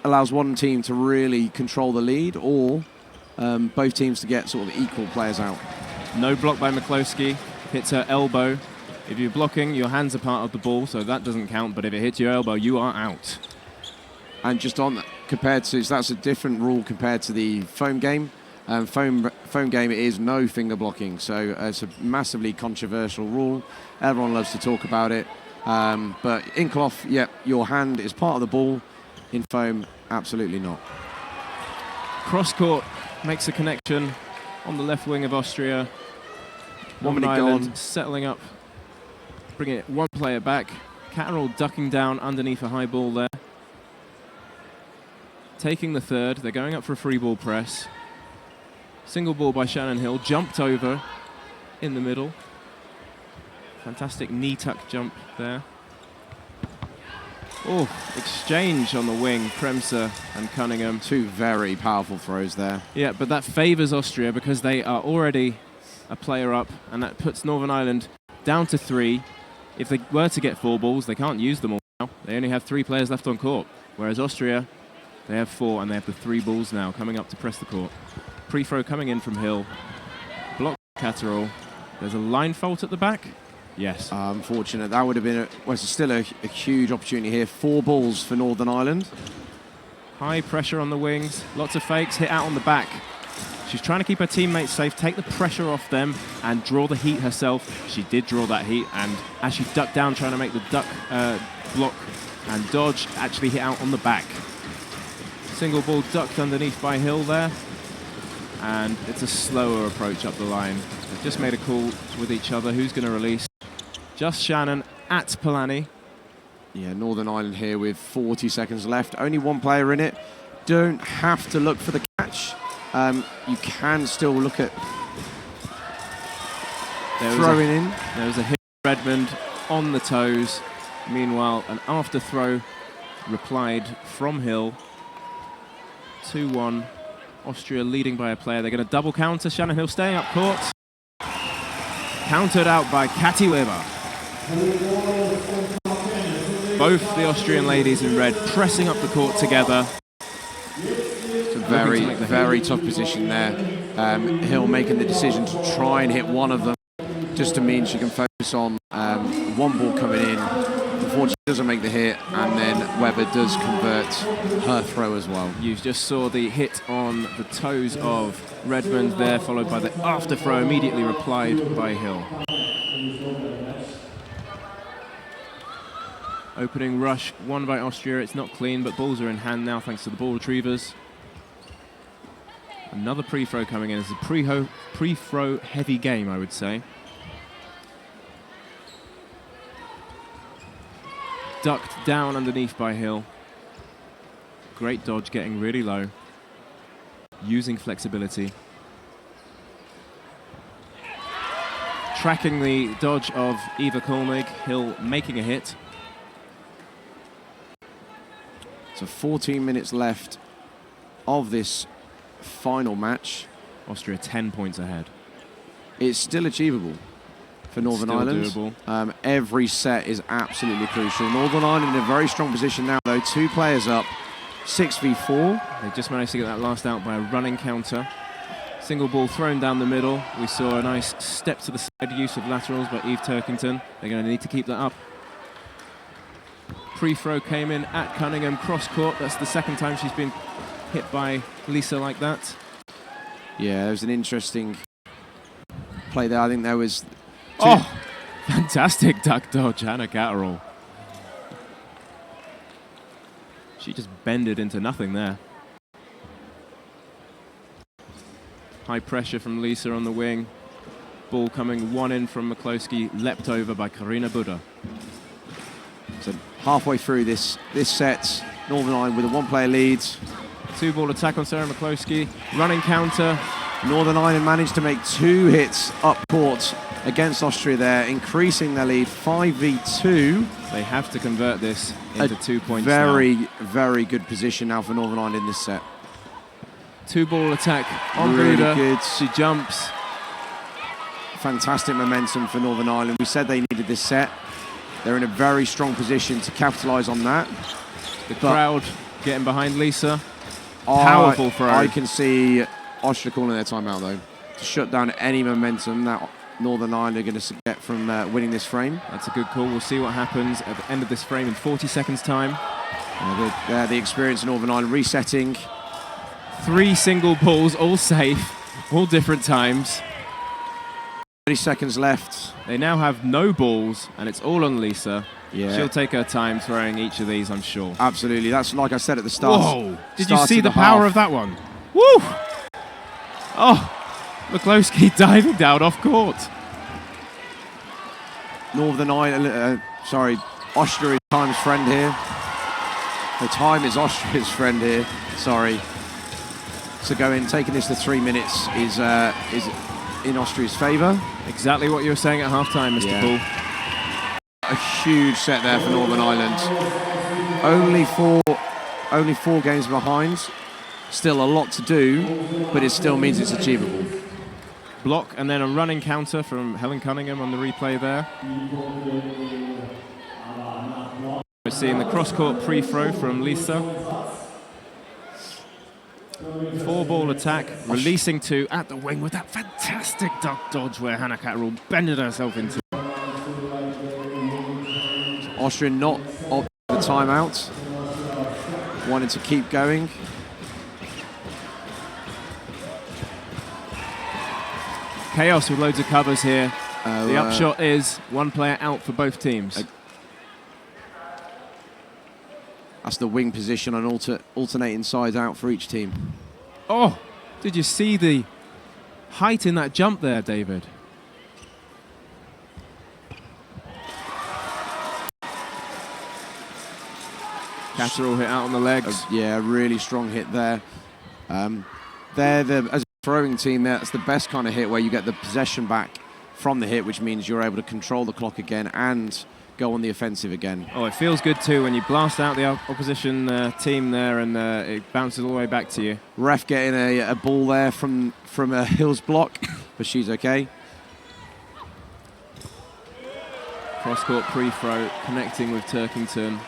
[SPEAKER 2] allows one team to really control the lead, or both teams to get sort of equal players out.
[SPEAKER 1] No block by McCloskey. Hits her elbow. If you're blocking, your hands are part of the ball, so that doesn't count. But if it hits your elbow, you are out.
[SPEAKER 2] And just on that, compared to, so that's a different rule compared to the foam game. Foam game, it is no finger blocking, so it's a massively controversial rule. Everyone loves to talk about it. But in cloth, yep, your hand is part of the ball. In foam, absolutely not.
[SPEAKER 1] Cross court makes a connection on the left wing of Austria.
[SPEAKER 2] 1
[SPEAKER 1] Northern
[SPEAKER 2] minute
[SPEAKER 1] Ireland
[SPEAKER 2] gone.
[SPEAKER 1] settling up, bringing it one player back. Catterall ducking down underneath a high ball there. Taking the third, they're going up for a free ball press. Single ball by Shannon Hill, jumped over in the middle. Fantastic knee tuck jump there. Oh, exchange on the wing, Kremser and Cunningham.
[SPEAKER 2] Two very powerful throws there.
[SPEAKER 1] Yeah, but that favours Austria because they are already a player up, and that puts Northern Ireland down to 3. If they were to get 4 balls, they can't use them all now. They only have 3 players left on court, whereas Austria, they have 4, and they have the 3 balls now coming up to press the court. Pre-throw coming in from Hill. Block Catterall. There's a line fault at the back. Yes.
[SPEAKER 2] Unfortunate. That would have been still a huge opportunity here. 4 balls for Northern Ireland.
[SPEAKER 1] High pressure on the wings. Lots of fakes. Hit out on the back. She's trying to keep her teammates safe, take the pressure off them, and draw the heat herself. She did draw that heat, and as she ducked down trying to make the duck block and dodge, actually hit out on the back. Single ball ducked underneath by Hill there, and it's a slower approach up the line. They've just made a call with each other. Who's going to release? Just Shannon at Polanyi.
[SPEAKER 2] Yeah, Northern Ireland here with 40 seconds left. Only 1 player in it. Don't have to look for the catch. You can still look at throwing in.
[SPEAKER 1] There was a hit Redmond on the toes. Meanwhile, an after throw replied from Hill. 2-1. Austria leading by a player. They're going to double counter. Shannon Hill staying up court. Countered out by Katy Weber. Both the Austrian ladies in red pressing up the court together.
[SPEAKER 2] It's a very, very tough position there. Hill making the decision to try and hit one of them, just to mean she can focus on 1 ball coming in. Unfortunately, doesn't make the hit, and then Weber does convert her throw as well.
[SPEAKER 1] You just saw the hit on the toes of Redmond there, followed by the after throw, immediately replied by Hill. Opening rush, won by Austria. It's not clean, but balls are in hand now thanks to the ball retrievers. Another pre-throw coming in. It's a pre-throw heavy game, I would say. Ducked down underneath by Hill. Great dodge, getting really low. Using flexibility. Tracking the dodge of Eva Kolmig. Hill making a hit.
[SPEAKER 2] So 14 minutes left of this final match.
[SPEAKER 1] Austria 10 points ahead.
[SPEAKER 2] It's still achievable for Northern Ireland.
[SPEAKER 1] Doable.
[SPEAKER 2] Every set is absolutely crucial. Northern Ireland in a very strong position now, though. 2 players up, 6v4.
[SPEAKER 1] They just managed to get that last out by a running counter. Single ball thrown down the middle. We saw a nice step to the side use of laterals by Eve Turkington. They're going to need to keep that up. Pre-throw came in at Cunningham, cross court. That's the second time she's been hit by Lisa like that.
[SPEAKER 2] Yeah, there was an interesting play there. I think there was...
[SPEAKER 1] Oh, fantastic duck dodge, Hannah Catterall. She just bended into nothing there. High pressure from Lisa on the wing. Ball coming 1 in from McCloskey, leapt over by Karina Buddha.
[SPEAKER 2] So halfway through this set, Northern Ireland with a 1-player lead.
[SPEAKER 1] 2-ball attack on Sarah McCloskey. Running counter.
[SPEAKER 2] Northern Ireland managed to make 2 hits up court against Austria there, increasing their lead 5v2.
[SPEAKER 1] They have to convert this into 2 points
[SPEAKER 2] very,
[SPEAKER 1] now.
[SPEAKER 2] very good position now for Northern Ireland in this set.
[SPEAKER 1] 2-ball attack on
[SPEAKER 2] really
[SPEAKER 1] Buddha.
[SPEAKER 2] Good.
[SPEAKER 1] She jumps.
[SPEAKER 2] Fantastic momentum for Northern Ireland. We said they needed this set. They're in a very strong position to capitalise on that.
[SPEAKER 1] The crowd getting behind Lisa. Powerful throw.
[SPEAKER 2] I can see Austria calling their timeout, though, to shut down any momentum that Northern Ireland are going to get from winning this frame.
[SPEAKER 1] That's a good call. We'll see what happens at the end of this frame in 40 seconds' time.
[SPEAKER 2] The experience of Northern Ireland resetting.
[SPEAKER 1] 3 single balls, all safe, all different times.
[SPEAKER 2] 30 seconds left.
[SPEAKER 1] They now have no balls, and it's all on Lisa.
[SPEAKER 2] Yeah.
[SPEAKER 1] She'll take her time throwing each of these, I'm sure.
[SPEAKER 2] Absolutely. That's like I said at the start.
[SPEAKER 1] Whoa! Did you see the power of that one? Woo! Oh, McCloskey diving down off court.
[SPEAKER 2] Northern Ireland, Austria is time's friend here. The time is Austria's friend here. Sorry. So taking this to 3 minutes is in Austria's favour.
[SPEAKER 1] Exactly what you were saying at half-time, Mr. Bull.
[SPEAKER 2] A huge set there for Northern Ireland. Only four games behind. Still a lot to do, but it still means it's achievable.
[SPEAKER 1] Block and then a running counter from Helen Cunningham on the replay there. We're seeing the cross-court pre-throw from Lisa. 4-ball attack, releasing 2 at the wing with that fantastic duck dodge where Hannah Catterall bended herself into.
[SPEAKER 2] Austria not opting for the timeout, wanting to keep going.
[SPEAKER 1] Chaos with loads of covers here. The upshot is 1 player out for both teams.
[SPEAKER 2] That's the wing position on alternating sides out for each team.
[SPEAKER 1] Oh, did you see the height in that jump there, David? Catterall hit out on the legs.
[SPEAKER 2] Yeah, a really strong hit there. As a throwing team, that's the best kind of hit where you get the possession back from the hit, which means you're able to control the clock again and go on the offensive again.
[SPEAKER 1] Oh, it feels good too when you blast out the opposition team there and it bounces all the way back to you.
[SPEAKER 2] Ref getting a ball there from a Hills block, but she's okay.
[SPEAKER 1] Cross-court pre-throw connecting with Turkington.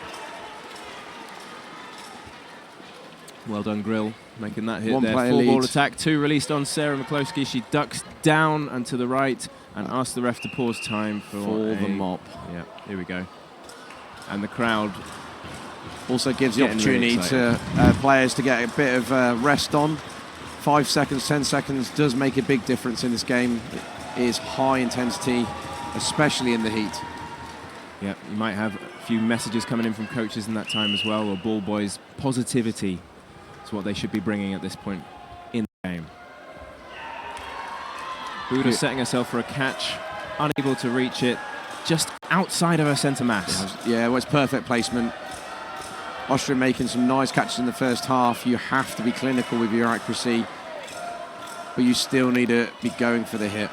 [SPEAKER 1] Well done, Grill, making that hit there. 4-ball attack, 2 released on Sarah McCloskey. She ducks down and to the right and asks the ref to pause time for
[SPEAKER 2] the mop.
[SPEAKER 1] Yeah, here we go. And the crowd
[SPEAKER 2] also gives the opportunity to players to get a bit of rest on. 5 seconds, 10 seconds does make a big difference in this game. It is high intensity, especially in the heat.
[SPEAKER 1] Yeah, you might have a few messages coming in from coaches in that time as well, or ball boys. Positivity is what they should be bringing at this point in the game. Buda setting herself for a catch, unable to reach it, just outside of her centre mass.
[SPEAKER 2] Yeah, well, it's perfect placement. Austria making some nice catches in the first half. You have to be clinical with your accuracy, but you still need to be going for the hit.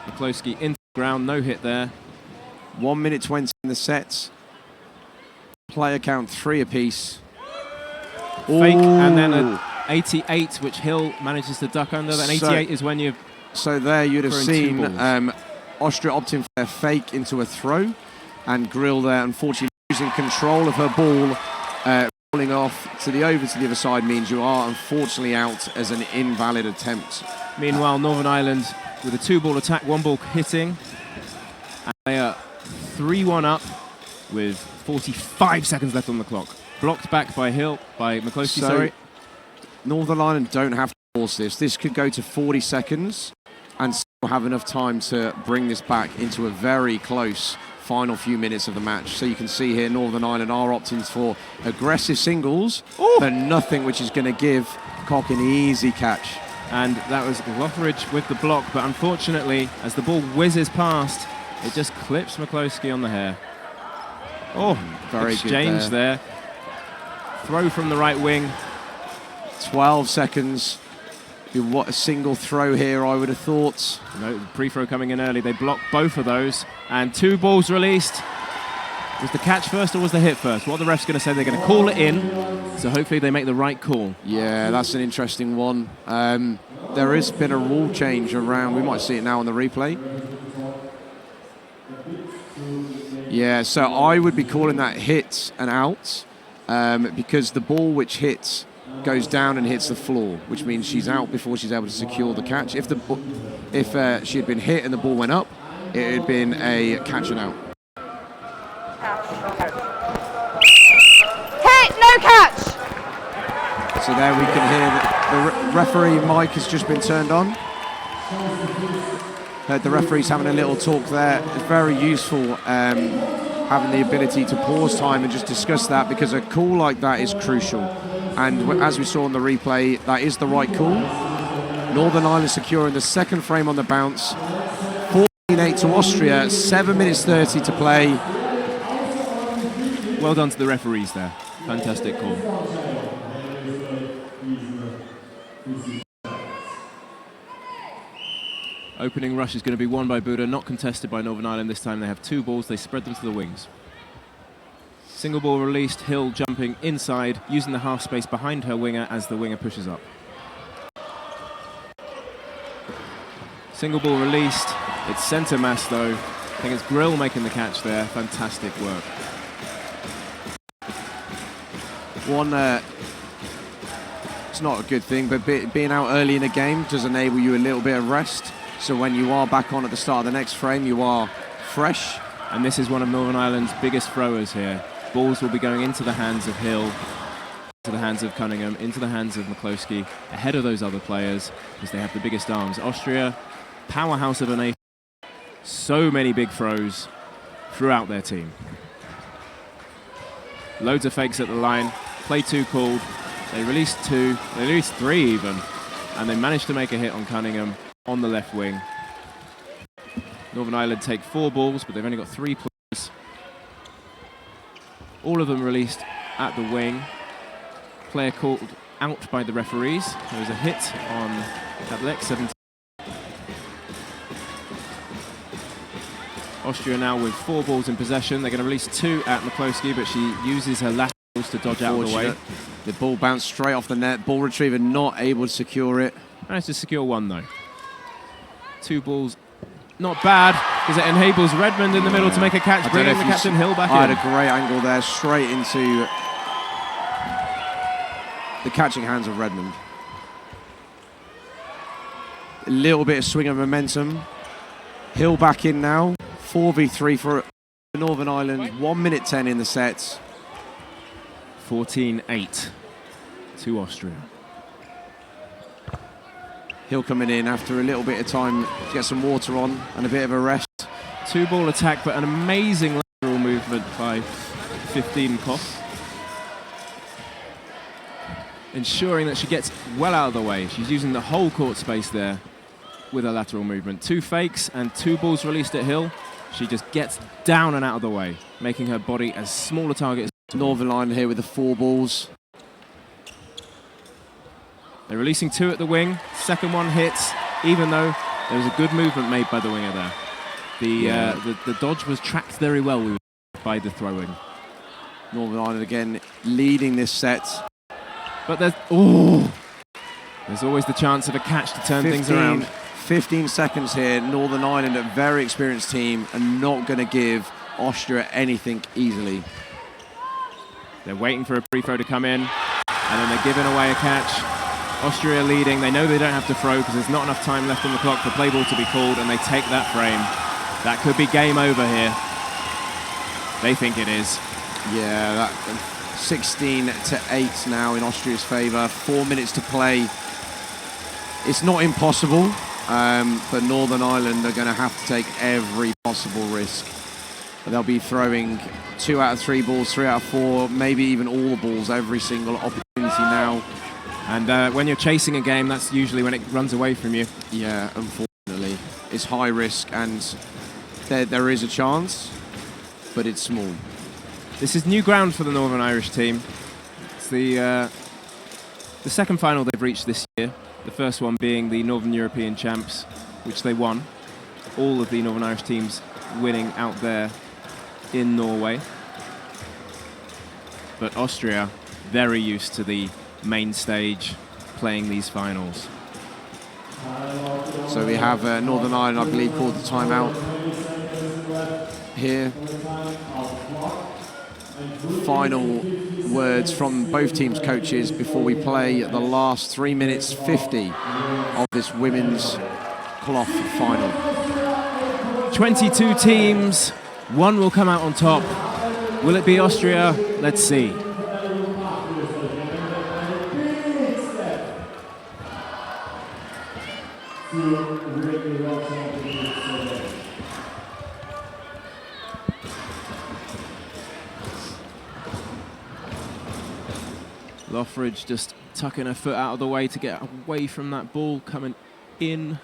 [SPEAKER 1] McCloskey into the ground, no hit there.
[SPEAKER 2] 1 minute 20 in the sets. Player count 3 apiece.
[SPEAKER 1] Fake, and then an 88, which Hill manages to duck under. Then 88 is when you've...
[SPEAKER 2] So there you'd have seen Austria opting for a fake into a throw, and Grill there, unfortunately, losing control of her ball, rolling off to the other side means you are unfortunately out as an invalid attempt.
[SPEAKER 1] Meanwhile, Northern Ireland with a 2-ball attack, 1-ball hitting, and they are 3-1 up with 45 seconds left on the clock. Blocked back by McCloskey, sorry.
[SPEAKER 2] Northern Ireland don't have to force this. This could go to 40 seconds and still have enough time to bring this back into a very close final few minutes of the match. So you can see here Northern Ireland are opting for aggressive singles, but nothing which is going to give Cock an easy catch.
[SPEAKER 1] And that was Lothridge with the block, but unfortunately, as the ball whizzes past, it just clips McCloskey on the hair. Oh,
[SPEAKER 2] very
[SPEAKER 1] exchange
[SPEAKER 2] good
[SPEAKER 1] there. Throw from the right wing.
[SPEAKER 2] 12 seconds. What a single throw here, I would have thought.
[SPEAKER 1] No, pre-throw coming in early. They blocked both of those. And 2 balls released. Was the catch first or was the hit first? What are the refs going to say? They're going to call it in. So hopefully they make the right call.
[SPEAKER 2] Yeah, that's an interesting one. There has been a rule change around. We might see it now on the replay. Yeah, so I would be calling that hit and out because the ball which hits goes down and hits the floor, which means she's out before she's able to secure the catch. If she had been hit and the ball went up, it had been a catch and out.
[SPEAKER 3] Hit, no catch!
[SPEAKER 2] So there we can hear that the referee mic has just been turned on. Heard the referees having a little talk there. It's very useful having the ability to pause time and just discuss that, because a call like that is crucial. And as we saw on the replay, that is the right call. Northern Ireland securing the second frame on the bounce. 14-8 to Austria, 7 minutes 30 to play.
[SPEAKER 1] Well done to the referees there. Fantastic call. Opening rush is going to be won by Buda, not contested by Northern Ireland this time. They have 2 balls, they spread them to the wings. Single ball released, Hill jumping inside, using the half space behind her winger as the winger pushes up. Single ball released, it's centre mass though. I think it's Grill making the catch there, fantastic work.
[SPEAKER 2] It's not a good thing, but being out early in a game does enable you a little bit of rest. So when you are back on at the start of the next frame, you are fresh.
[SPEAKER 1] And this is one of Northern Ireland's biggest throwers here. Balls will be going into the hands of Hill, into the hands of Cunningham, into the hands of McCloskey, ahead of those other players, because they have the biggest arms. Austria, powerhouse of a nation, so many big throws throughout their team. Loads of fakes at the line, play 2 called, they released 2, they released 3 even, and they managed to make a hit on Cunningham on the left wing. Northern Ireland take 4 balls, but they've only got 3 players. All of them released at the wing. Player called out by the referees. There was a hit on Kablek, 17. Austria now with 4 balls in possession. They're going to release 2 at McCloskey, but she uses her laterals to dodge out of the way.
[SPEAKER 2] The ball bounced straight off the net. Ball retriever not able to secure it.
[SPEAKER 1] Managed to secure 1 though. 2 balls, not bad, because it enables Redmond in the middle to make a catch, bringing the captain Hill back in.
[SPEAKER 2] I had a great angle there, straight into the catching hands of Redmond. A little bit of swing of momentum. Hill back in now. 4v3 for Northern Ireland. 1 minute 10 in the sets.
[SPEAKER 1] 14-8 to Austria.
[SPEAKER 2] Hill coming in after a little bit of time to get some water on and a bit of a rest.
[SPEAKER 1] 2 ball attack, but an amazing lateral movement by 15 Koff. Ensuring that she gets well out of the way. She's using the whole court space there with her lateral movement. 2 fakes and 2 balls released at Hill. She just gets down and out of the way, making her body as small a target as
[SPEAKER 2] Northern Ireland here with the 4 balls.
[SPEAKER 1] They're releasing 2 at the wing. Second one hits, even though there was a good movement made by the winger there. The dodge was tracked very well by the throwing.
[SPEAKER 2] Northern Ireland again leading this set.
[SPEAKER 1] But there's always the chance of a catch to turn things around.
[SPEAKER 2] 15 seconds here. Northern Ireland, a very experienced team, and not going to give Austria anything easily.
[SPEAKER 1] They're waiting for a free throw to come in, and then they're giving away a catch. Austria leading. They know they don't have to throw because there's not enough time left on the clock for play ball to be called, and they take that frame. That could be game over here. They think it is.
[SPEAKER 2] Yeah, that 16-8 now in Austria's favour. 4 minutes to play. It's not impossible, but Northern Ireland are going to have to take every possible risk. They'll be throwing 2 out of 3 balls, 3 out of 4, maybe even all the balls, every single opportunity now.
[SPEAKER 1] And when you're chasing a game, that's usually when it runs away from you.
[SPEAKER 2] Yeah, unfortunately. It's high risk, and there is a chance, but it's small.
[SPEAKER 1] This is new ground for the Northern Irish team. It's the second final they've reached this year. The first one being the Northern European champs, which they won. All of the Northern Irish teams winning out there in Norway. But Austria, very used to the main stage, playing these finals.
[SPEAKER 2] So we have Northern Ireland, I believe, called the timeout. here. Final words from both teams' coaches before we play the last 3 minutes 50 of this women's cloth final.
[SPEAKER 1] 22 teams, one will come out on top. Will it be Austria? Let's see. Lothridge just tucking her foot out of the way to get away from that ball coming in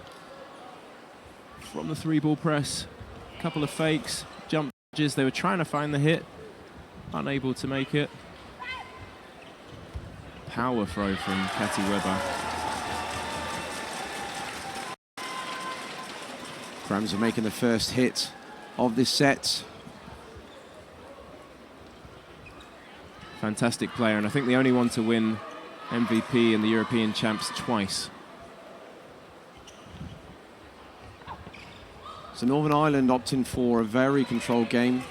[SPEAKER 1] from the 3-ball press. A couple of fakes, jump edges. They were trying to find the hit, unable to make it. Power throw from Katie Weber.
[SPEAKER 2] Krams are making the first hit of this set.
[SPEAKER 1] Fantastic player, and I think the only one to win MVP and the European champs twice.
[SPEAKER 2] So Northern Ireland opting for a very controlled game.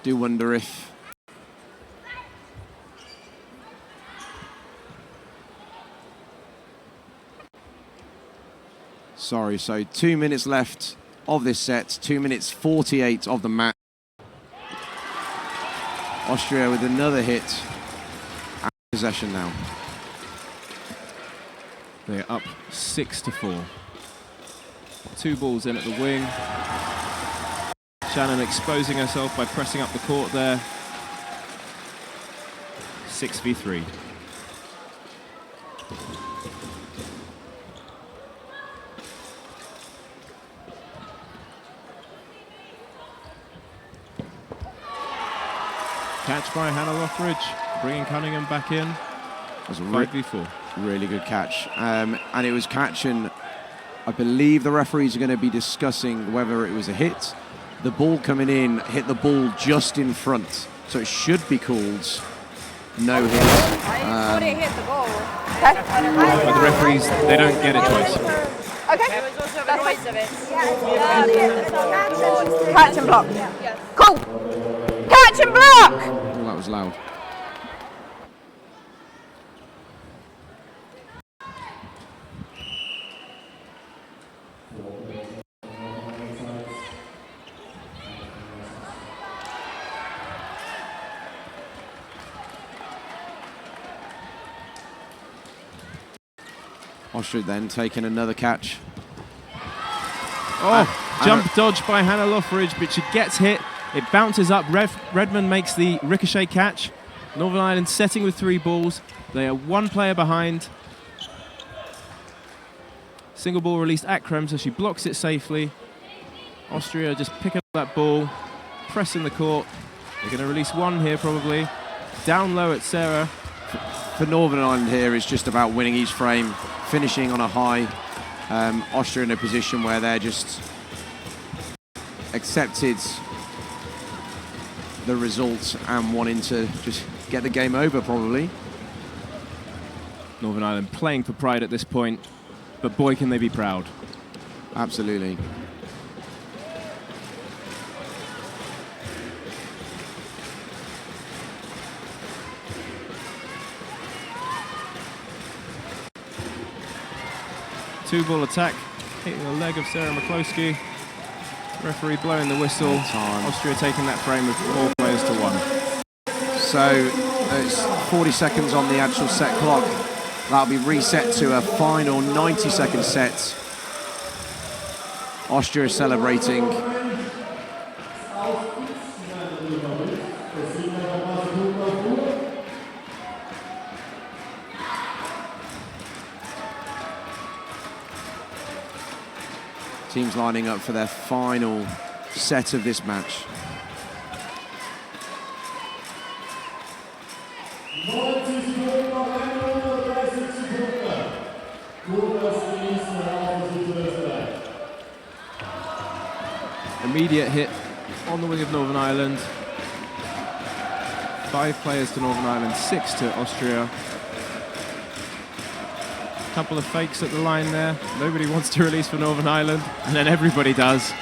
[SPEAKER 2] Do wonder if so 2 minutes left of this set, 2 minutes 48 of the match. Austria with another hit and possession now.
[SPEAKER 1] They're up 6-4. 2 balls in at the wing. Shannon exposing herself by pressing up the court there. 6v3. Catch by Hannah Lothridge, bringing Cunningham back in.
[SPEAKER 2] That was a
[SPEAKER 1] 5v4.
[SPEAKER 2] Really good catch. And it was catch, and I believe the referees are going to be discussing whether it was a hit. The ball coming in hit the ball just in front, so it should be called no hit.
[SPEAKER 3] I hit the ball.
[SPEAKER 1] But the referees, they don't get it twice.
[SPEAKER 3] Okay. There was also the noise of it. Catch and block. Cool. Catch and block.
[SPEAKER 2] Oh, that was loud. Austria then taking another catch.
[SPEAKER 1] Oh, jump dodge by Hannah Lothridge, but she gets hit. It bounces up. Redmond makes the ricochet catch. Northern Ireland setting with 3 balls. They are 1 player behind. Single ball released at Krem, so she blocks it safely. Austria just pick up that ball, pressing the court. They're going to release 1 here probably. Down low at Sarah.
[SPEAKER 2] For Northern Ireland here is just about winning each frame, finishing on a high. Austria in a position where they're just accepted the result and wanting to just get the game over probably.
[SPEAKER 1] Northern Ireland playing for pride at this point, but boy can they be proud.
[SPEAKER 2] Absolutely.
[SPEAKER 1] Two-ball attack, hitting the leg of Sarah McCloskey. Referee blowing the whistle. Austria taking that frame with 4 players to 1.
[SPEAKER 2] So it's 40 seconds on the actual set clock. That'll be reset to a final 90-second set. Austria is celebrating. Teams lining up for their final set of this match.
[SPEAKER 1] Immediate hit on the wing of Northern Ireland. 5 players to Northern Ireland, 6 to Austria. Couple of fakes at the line there. Nobody wants to release for Northern Ireland, and then everybody does.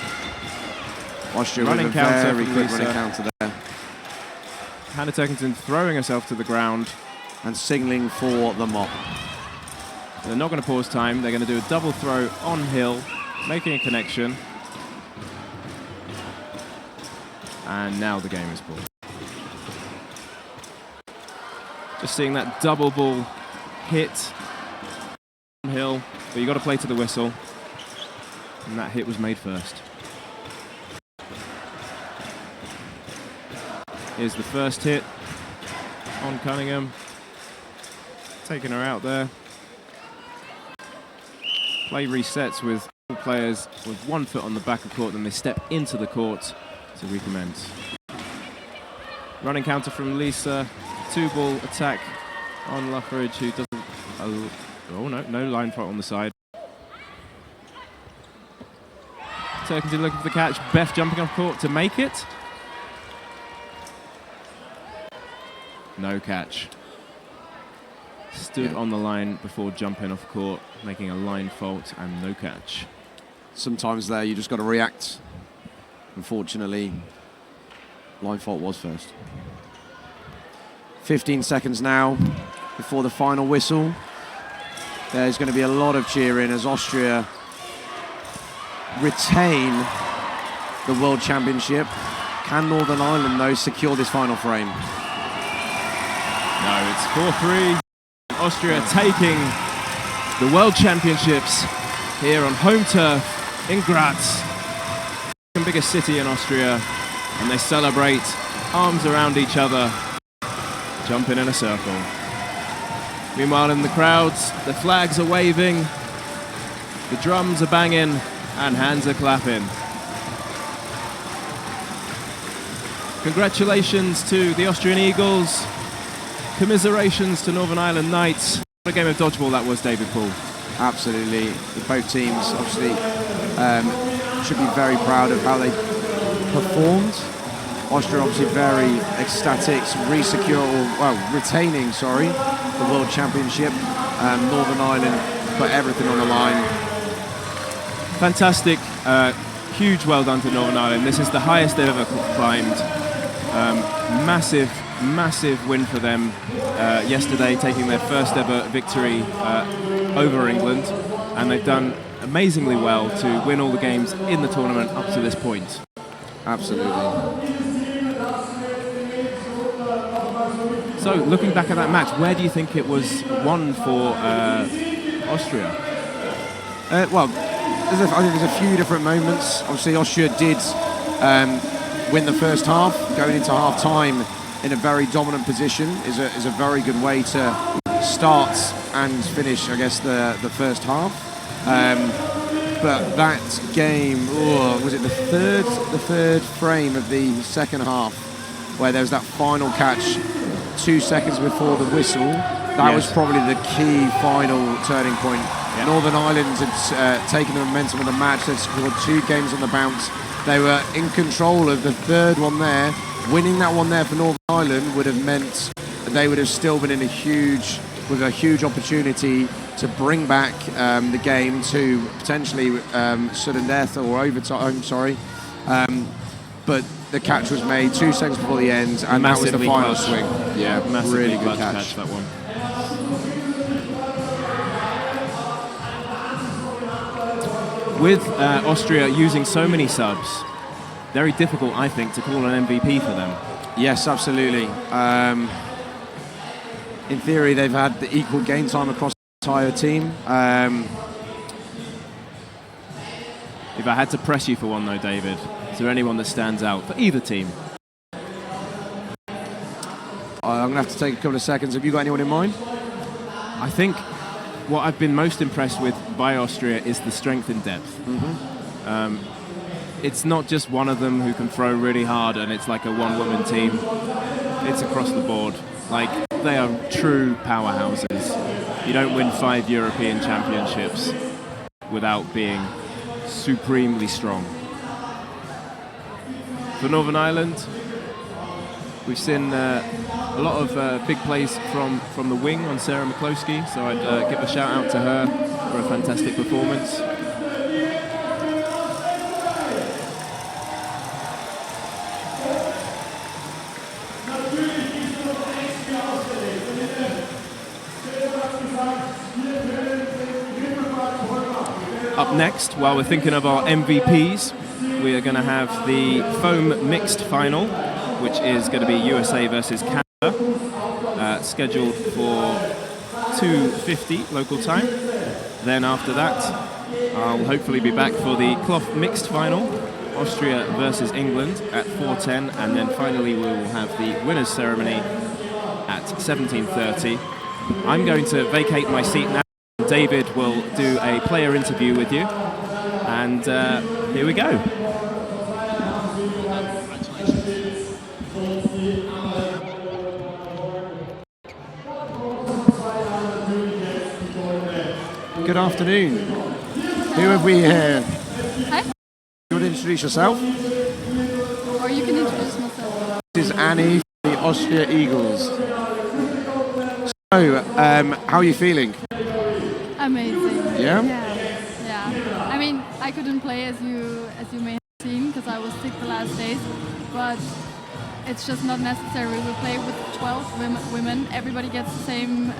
[SPEAKER 2] Austria
[SPEAKER 1] Running
[SPEAKER 2] with a
[SPEAKER 1] counter
[SPEAKER 2] very
[SPEAKER 1] from
[SPEAKER 2] quick
[SPEAKER 1] Lisa.
[SPEAKER 2] running counter there.
[SPEAKER 1] Hannah Turkington throwing herself to the ground.
[SPEAKER 2] And signalling for the mop.
[SPEAKER 1] They're not going to pause time. They're going to do a double throw on hill, making a connection. And now the game is pulled. Just seeing that double ball hit on hill, but you got to play to the whistle. And that hit was made first. Here's the first hit on Cunningham. Taking her out there. Play resets with all players with 1 foot on the back of court, then they step into the court to recommence. Running counter from Lisa. 2-ball attack on Luffridge, who doesn't... Oh, no line fault on the side. Turkington looking for the catch. Beth jumping off court to make it. No catch. Stood on the line before jumping off court, making a line fault and no catch.
[SPEAKER 2] Sometimes there you just got to react. Unfortunately, line fault was first. 15 seconds now before the final whistle. There's going to be a lot of cheering as Austria retain the World Championship. Can Northern Ireland, though, secure this final frame?
[SPEAKER 1] No, it's 4-3. Austria taking the World Championships here on home turf in Graz, the biggest city in Austria, and they celebrate, arms around each other, jumping in a circle. Meanwhile, in the crowds, the flags are waving, the drums are banging, and hands are clapping. Congratulations to the Austrian Eagles. Commiserations to Northern Ireland Knights. What a game of dodgeball that was, David Paul.
[SPEAKER 2] Absolutely. Both teams obviously should be very proud of how they performed. Austria obviously very ecstatic, retaining, the World Championship. Northern Ireland put everything on the line.
[SPEAKER 1] Fantastic. Huge well done to Northern Ireland. This is the highest they've ever climbed. Massive win for them yesterday, taking their first ever victory over England, and they've done amazingly well to win all the games in the tournament up to this point.
[SPEAKER 2] Absolutely.
[SPEAKER 1] So, looking back at that match, where do you think it was won for Austria?
[SPEAKER 2] I think there's a few different moments. Obviously, Austria did win the first half, going into half-time in a very dominant position is a very good way to start and finish, I guess, the first half. But that game, was it the third frame of the second half, where there was that final catch 2 seconds before the whistle? That was probably the key final turning point. Yeah. Northern Ireland had taken the momentum of the match. They'd scored 2 games on the bounce. They were in control of the third one there. Winning that one there for Northern Ireland would have meant that they would have still been in a huge opportunity to bring back the game to potentially sudden death or overtime. But the catch was made 2 seconds before the end, and that was the final swing. Yeah,
[SPEAKER 1] massively
[SPEAKER 2] really good catch.
[SPEAKER 1] That one. With Austria using so many subs, very difficult, I think, to call an MVP for them.
[SPEAKER 2] Yes, absolutely. In theory, they've had the equal game time across the entire team.
[SPEAKER 1] If I had to press you for one, though, David, is there anyone that stands out for either team?
[SPEAKER 2] I'm going to have to take a couple of seconds. Have you got anyone in mind?
[SPEAKER 1] I think what I've been most impressed with by Austria is the strength in depth. Mm-hmm. It's not just one of them who can throw really hard and it's like a one-woman team. It's across the board. Like, they are true powerhouses. You don't win 5 European championships without being supremely strong. For Northern Ireland, We've seen a lot of big plays from the wing on Sarah McCloskey, so I'd give a shout out to her for a fantastic performance. Up next, while we're thinking of our MVPs, we are going to have the foam mixed final, which is going to be USA versus Canada, scheduled for 2:50 local time. Then after that, I'll hopefully be back for the cloth mixed final, Austria versus England at 4:10, and then finally we will have the winners ceremony at 17:30. I'm going to vacate my seat now. David will do a player interview with you, and here we go.
[SPEAKER 2] Good afternoon. Who have we here?
[SPEAKER 4] Hi.
[SPEAKER 2] You want to introduce yourself?
[SPEAKER 4] Or you can introduce myself.
[SPEAKER 2] This is Annie from the Austria Eagles. So, how are you feeling?
[SPEAKER 4] Amazing.
[SPEAKER 2] Yeah?
[SPEAKER 4] Yeah. I mean, I couldn't play as you may have seen because I was sick the last days, but it's just not necessary. We play with 12 women. Everybody gets the same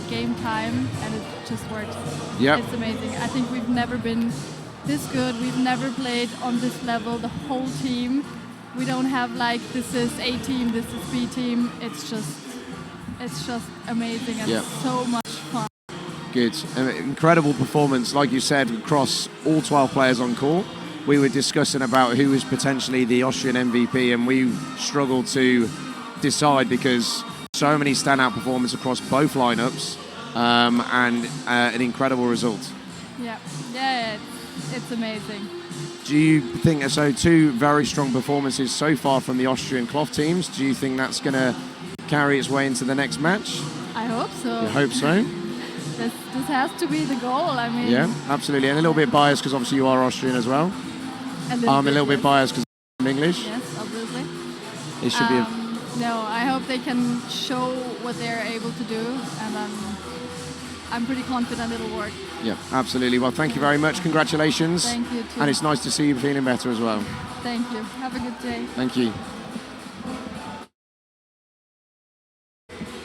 [SPEAKER 4] game time, and it just works.
[SPEAKER 2] Yep.
[SPEAKER 4] It's amazing. I think we've never been this good. We've never played on this level. The whole team. We don't have like this is A team, this is B team. It's just amazing and so much fun.
[SPEAKER 2] Good. Incredible performance, like you said, across all 12 players on court. We were discussing about who was potentially the Austrian MVP, and we struggled to decide because so many standout performances across both lineups, and an incredible result.
[SPEAKER 4] Yeah, it's amazing.
[SPEAKER 2] Do you think so? Two very strong performances so far from the Austrian cloth teams. Do you think that's going to carry its way into the next match?
[SPEAKER 4] I hope so.
[SPEAKER 2] You hope so?
[SPEAKER 4] This has to be the goal. I mean.
[SPEAKER 2] Yeah, absolutely. And a little bit biased because obviously you are Austrian as well. I'm a little bit biased because I'm English.
[SPEAKER 4] Yes, obviously.
[SPEAKER 2] It should be.
[SPEAKER 4] No, I hope they can show what they're able to do, and I'm pretty confident it'll work.
[SPEAKER 2] Yeah, absolutely. Well, thank you very much. Congratulations.
[SPEAKER 4] Thank you too.
[SPEAKER 2] And it's nice to see you feeling better as well.
[SPEAKER 4] Thank you. Have a good day.
[SPEAKER 2] Thank you.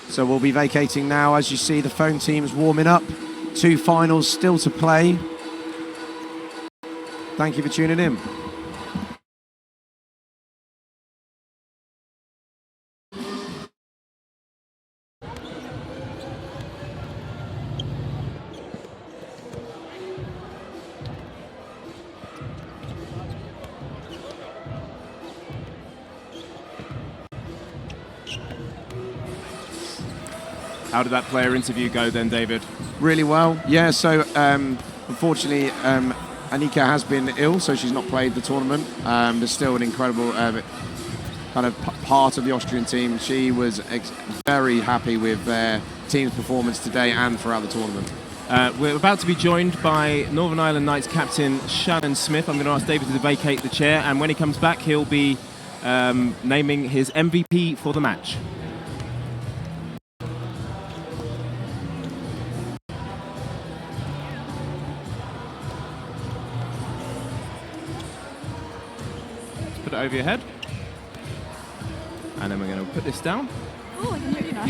[SPEAKER 2] So we'll be vacating now. As you see, the foam team's warming up. Two finals still to play. Thank you for tuning in.
[SPEAKER 1] How did that player interview go then, David?
[SPEAKER 2] Really well. Yeah, so unfortunately, Anika has been ill, so she's not played the tournament. There's still an incredible kind of part of the Austrian team. She was very happy with their team's performance today and throughout the tournament.
[SPEAKER 1] We're about to be joined by Northern Ireland Knights captain Shannon Smith. I'm going to ask David to vacate the chair, and when he comes back, he'll be naming his MVP for the match. Put it over your head. And then we're going to put this down.
[SPEAKER 4] Oh, I can hear you now.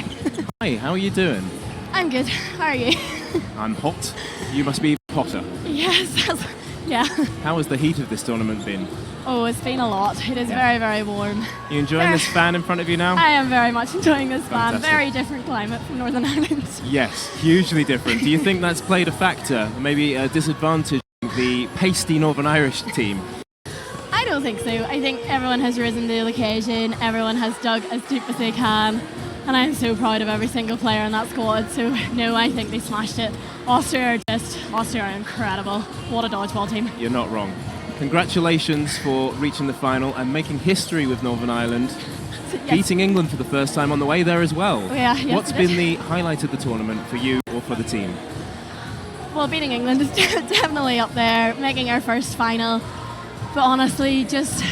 [SPEAKER 1] Hi, how are you doing?
[SPEAKER 4] I'm good. How are you?
[SPEAKER 1] I'm hot. You must be hotter.
[SPEAKER 4] Yes. Yeah.
[SPEAKER 1] How has the heat of this tournament been?
[SPEAKER 4] Oh, it's been a lot. It is very, very warm.
[SPEAKER 1] You enjoying this fan in front of you now?
[SPEAKER 4] I am very much enjoying this fan.
[SPEAKER 1] Fantastic.
[SPEAKER 4] Very different climate from Northern Ireland.
[SPEAKER 1] Yes, hugely different. Do you think that's played a factor, maybe a disadvantage the pasty Northern Irish team?
[SPEAKER 4] I don't think so. I think everyone has risen to the occasion. Everyone has dug as deep as they can. And I'm so proud of every single player in that squad. So, no, I think they smashed it. Austria are incredible. What a dodgeball team.
[SPEAKER 1] You're not wrong. Congratulations for reaching the final and making history with Northern Ireland.
[SPEAKER 4] Yes.
[SPEAKER 1] Beating England for the first time on the way there as well.
[SPEAKER 4] Oh, yeah, yes,
[SPEAKER 1] What's been the highlight of the tournament for you or for the team?
[SPEAKER 4] Well, beating England is definitely up there. Making our first final. But honestly, just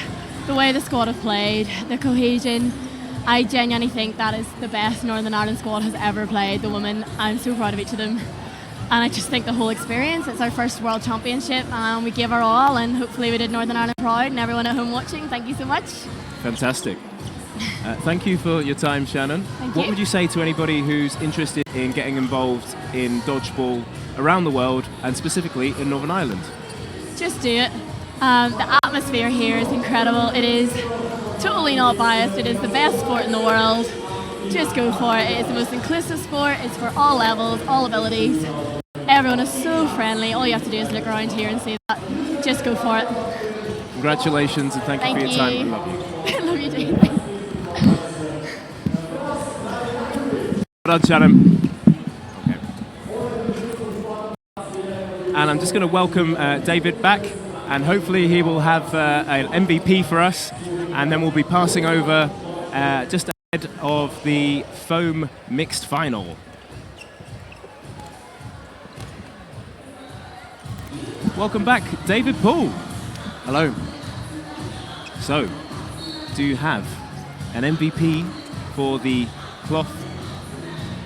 [SPEAKER 4] the way the squad have played, the cohesion,
[SPEAKER 5] I genuinely think that is the best Northern Ireland squad has ever played, the women. I'm so proud of each of them. And I just think the whole experience, it's our first World Championship and we gave our all, and hopefully we did Northern Ireland proud and everyone at home watching. Thank you so much.
[SPEAKER 1] Fantastic. Thank you for your time, Shannon.
[SPEAKER 5] What
[SPEAKER 1] would you say to anybody who's interested in getting involved in dodgeball around the world and specifically in Northern Ireland?
[SPEAKER 5] Just do it. The atmosphere here is incredible. It is totally not biased. It is the best sport in the world. Just go for it. It is the most inclusive sport. It's for all levels, all abilities. Everyone is so friendly. All you have to do is look around here and see that. Just go for it.
[SPEAKER 1] Congratulations and thank you for your time. I love you.
[SPEAKER 5] I love you too.
[SPEAKER 1] Well done, Shannon. Okay. And I'm just going to welcome David back, and hopefully he will have an MVP for us, and then we'll be passing over just ahead of the foam mixed final. Welcome back, David Paul.
[SPEAKER 2] Hello.
[SPEAKER 1] So, do you have an MVP for the cloth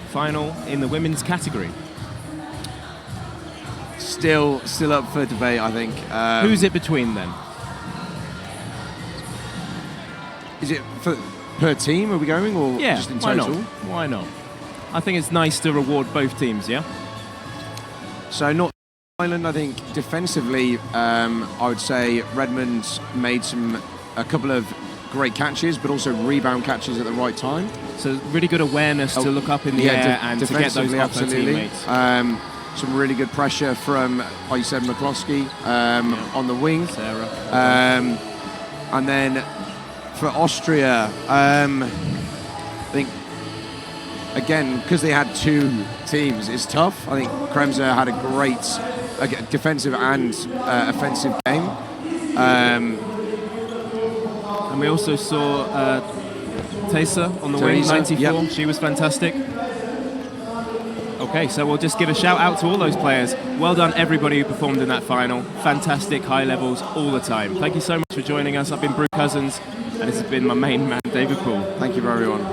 [SPEAKER 1] final in the women's category?
[SPEAKER 2] Still up for debate, I think.
[SPEAKER 1] Who's it between then?
[SPEAKER 2] Is it per team? Are we going, or just in total?
[SPEAKER 1] Why not? I think it's nice to reward both teams. Yeah.
[SPEAKER 2] So North Ireland, I think defensively, I would say Redmond made a couple of great catches, but also rebound catches at the right time.
[SPEAKER 1] So really good awareness to look up in the air and to get those off their teammates.
[SPEAKER 2] Some really good pressure from, like you said, McCloskey on the wing.
[SPEAKER 1] Sarah.
[SPEAKER 2] And then for Austria, I think, again, because they had two teams, it's tough. I think Kremser had a great defensive and offensive game. And
[SPEAKER 1] we also saw Tessa on the wing, 94. Yep. She was fantastic. Okay, so we'll just give a shout out to all those players. Well done, everybody who performed in that final. Fantastic high levels all the time. Thank you so much for joining us. I've been Brew Cousins, and this has been my main man, David Poole.
[SPEAKER 2] Thank you, everyone.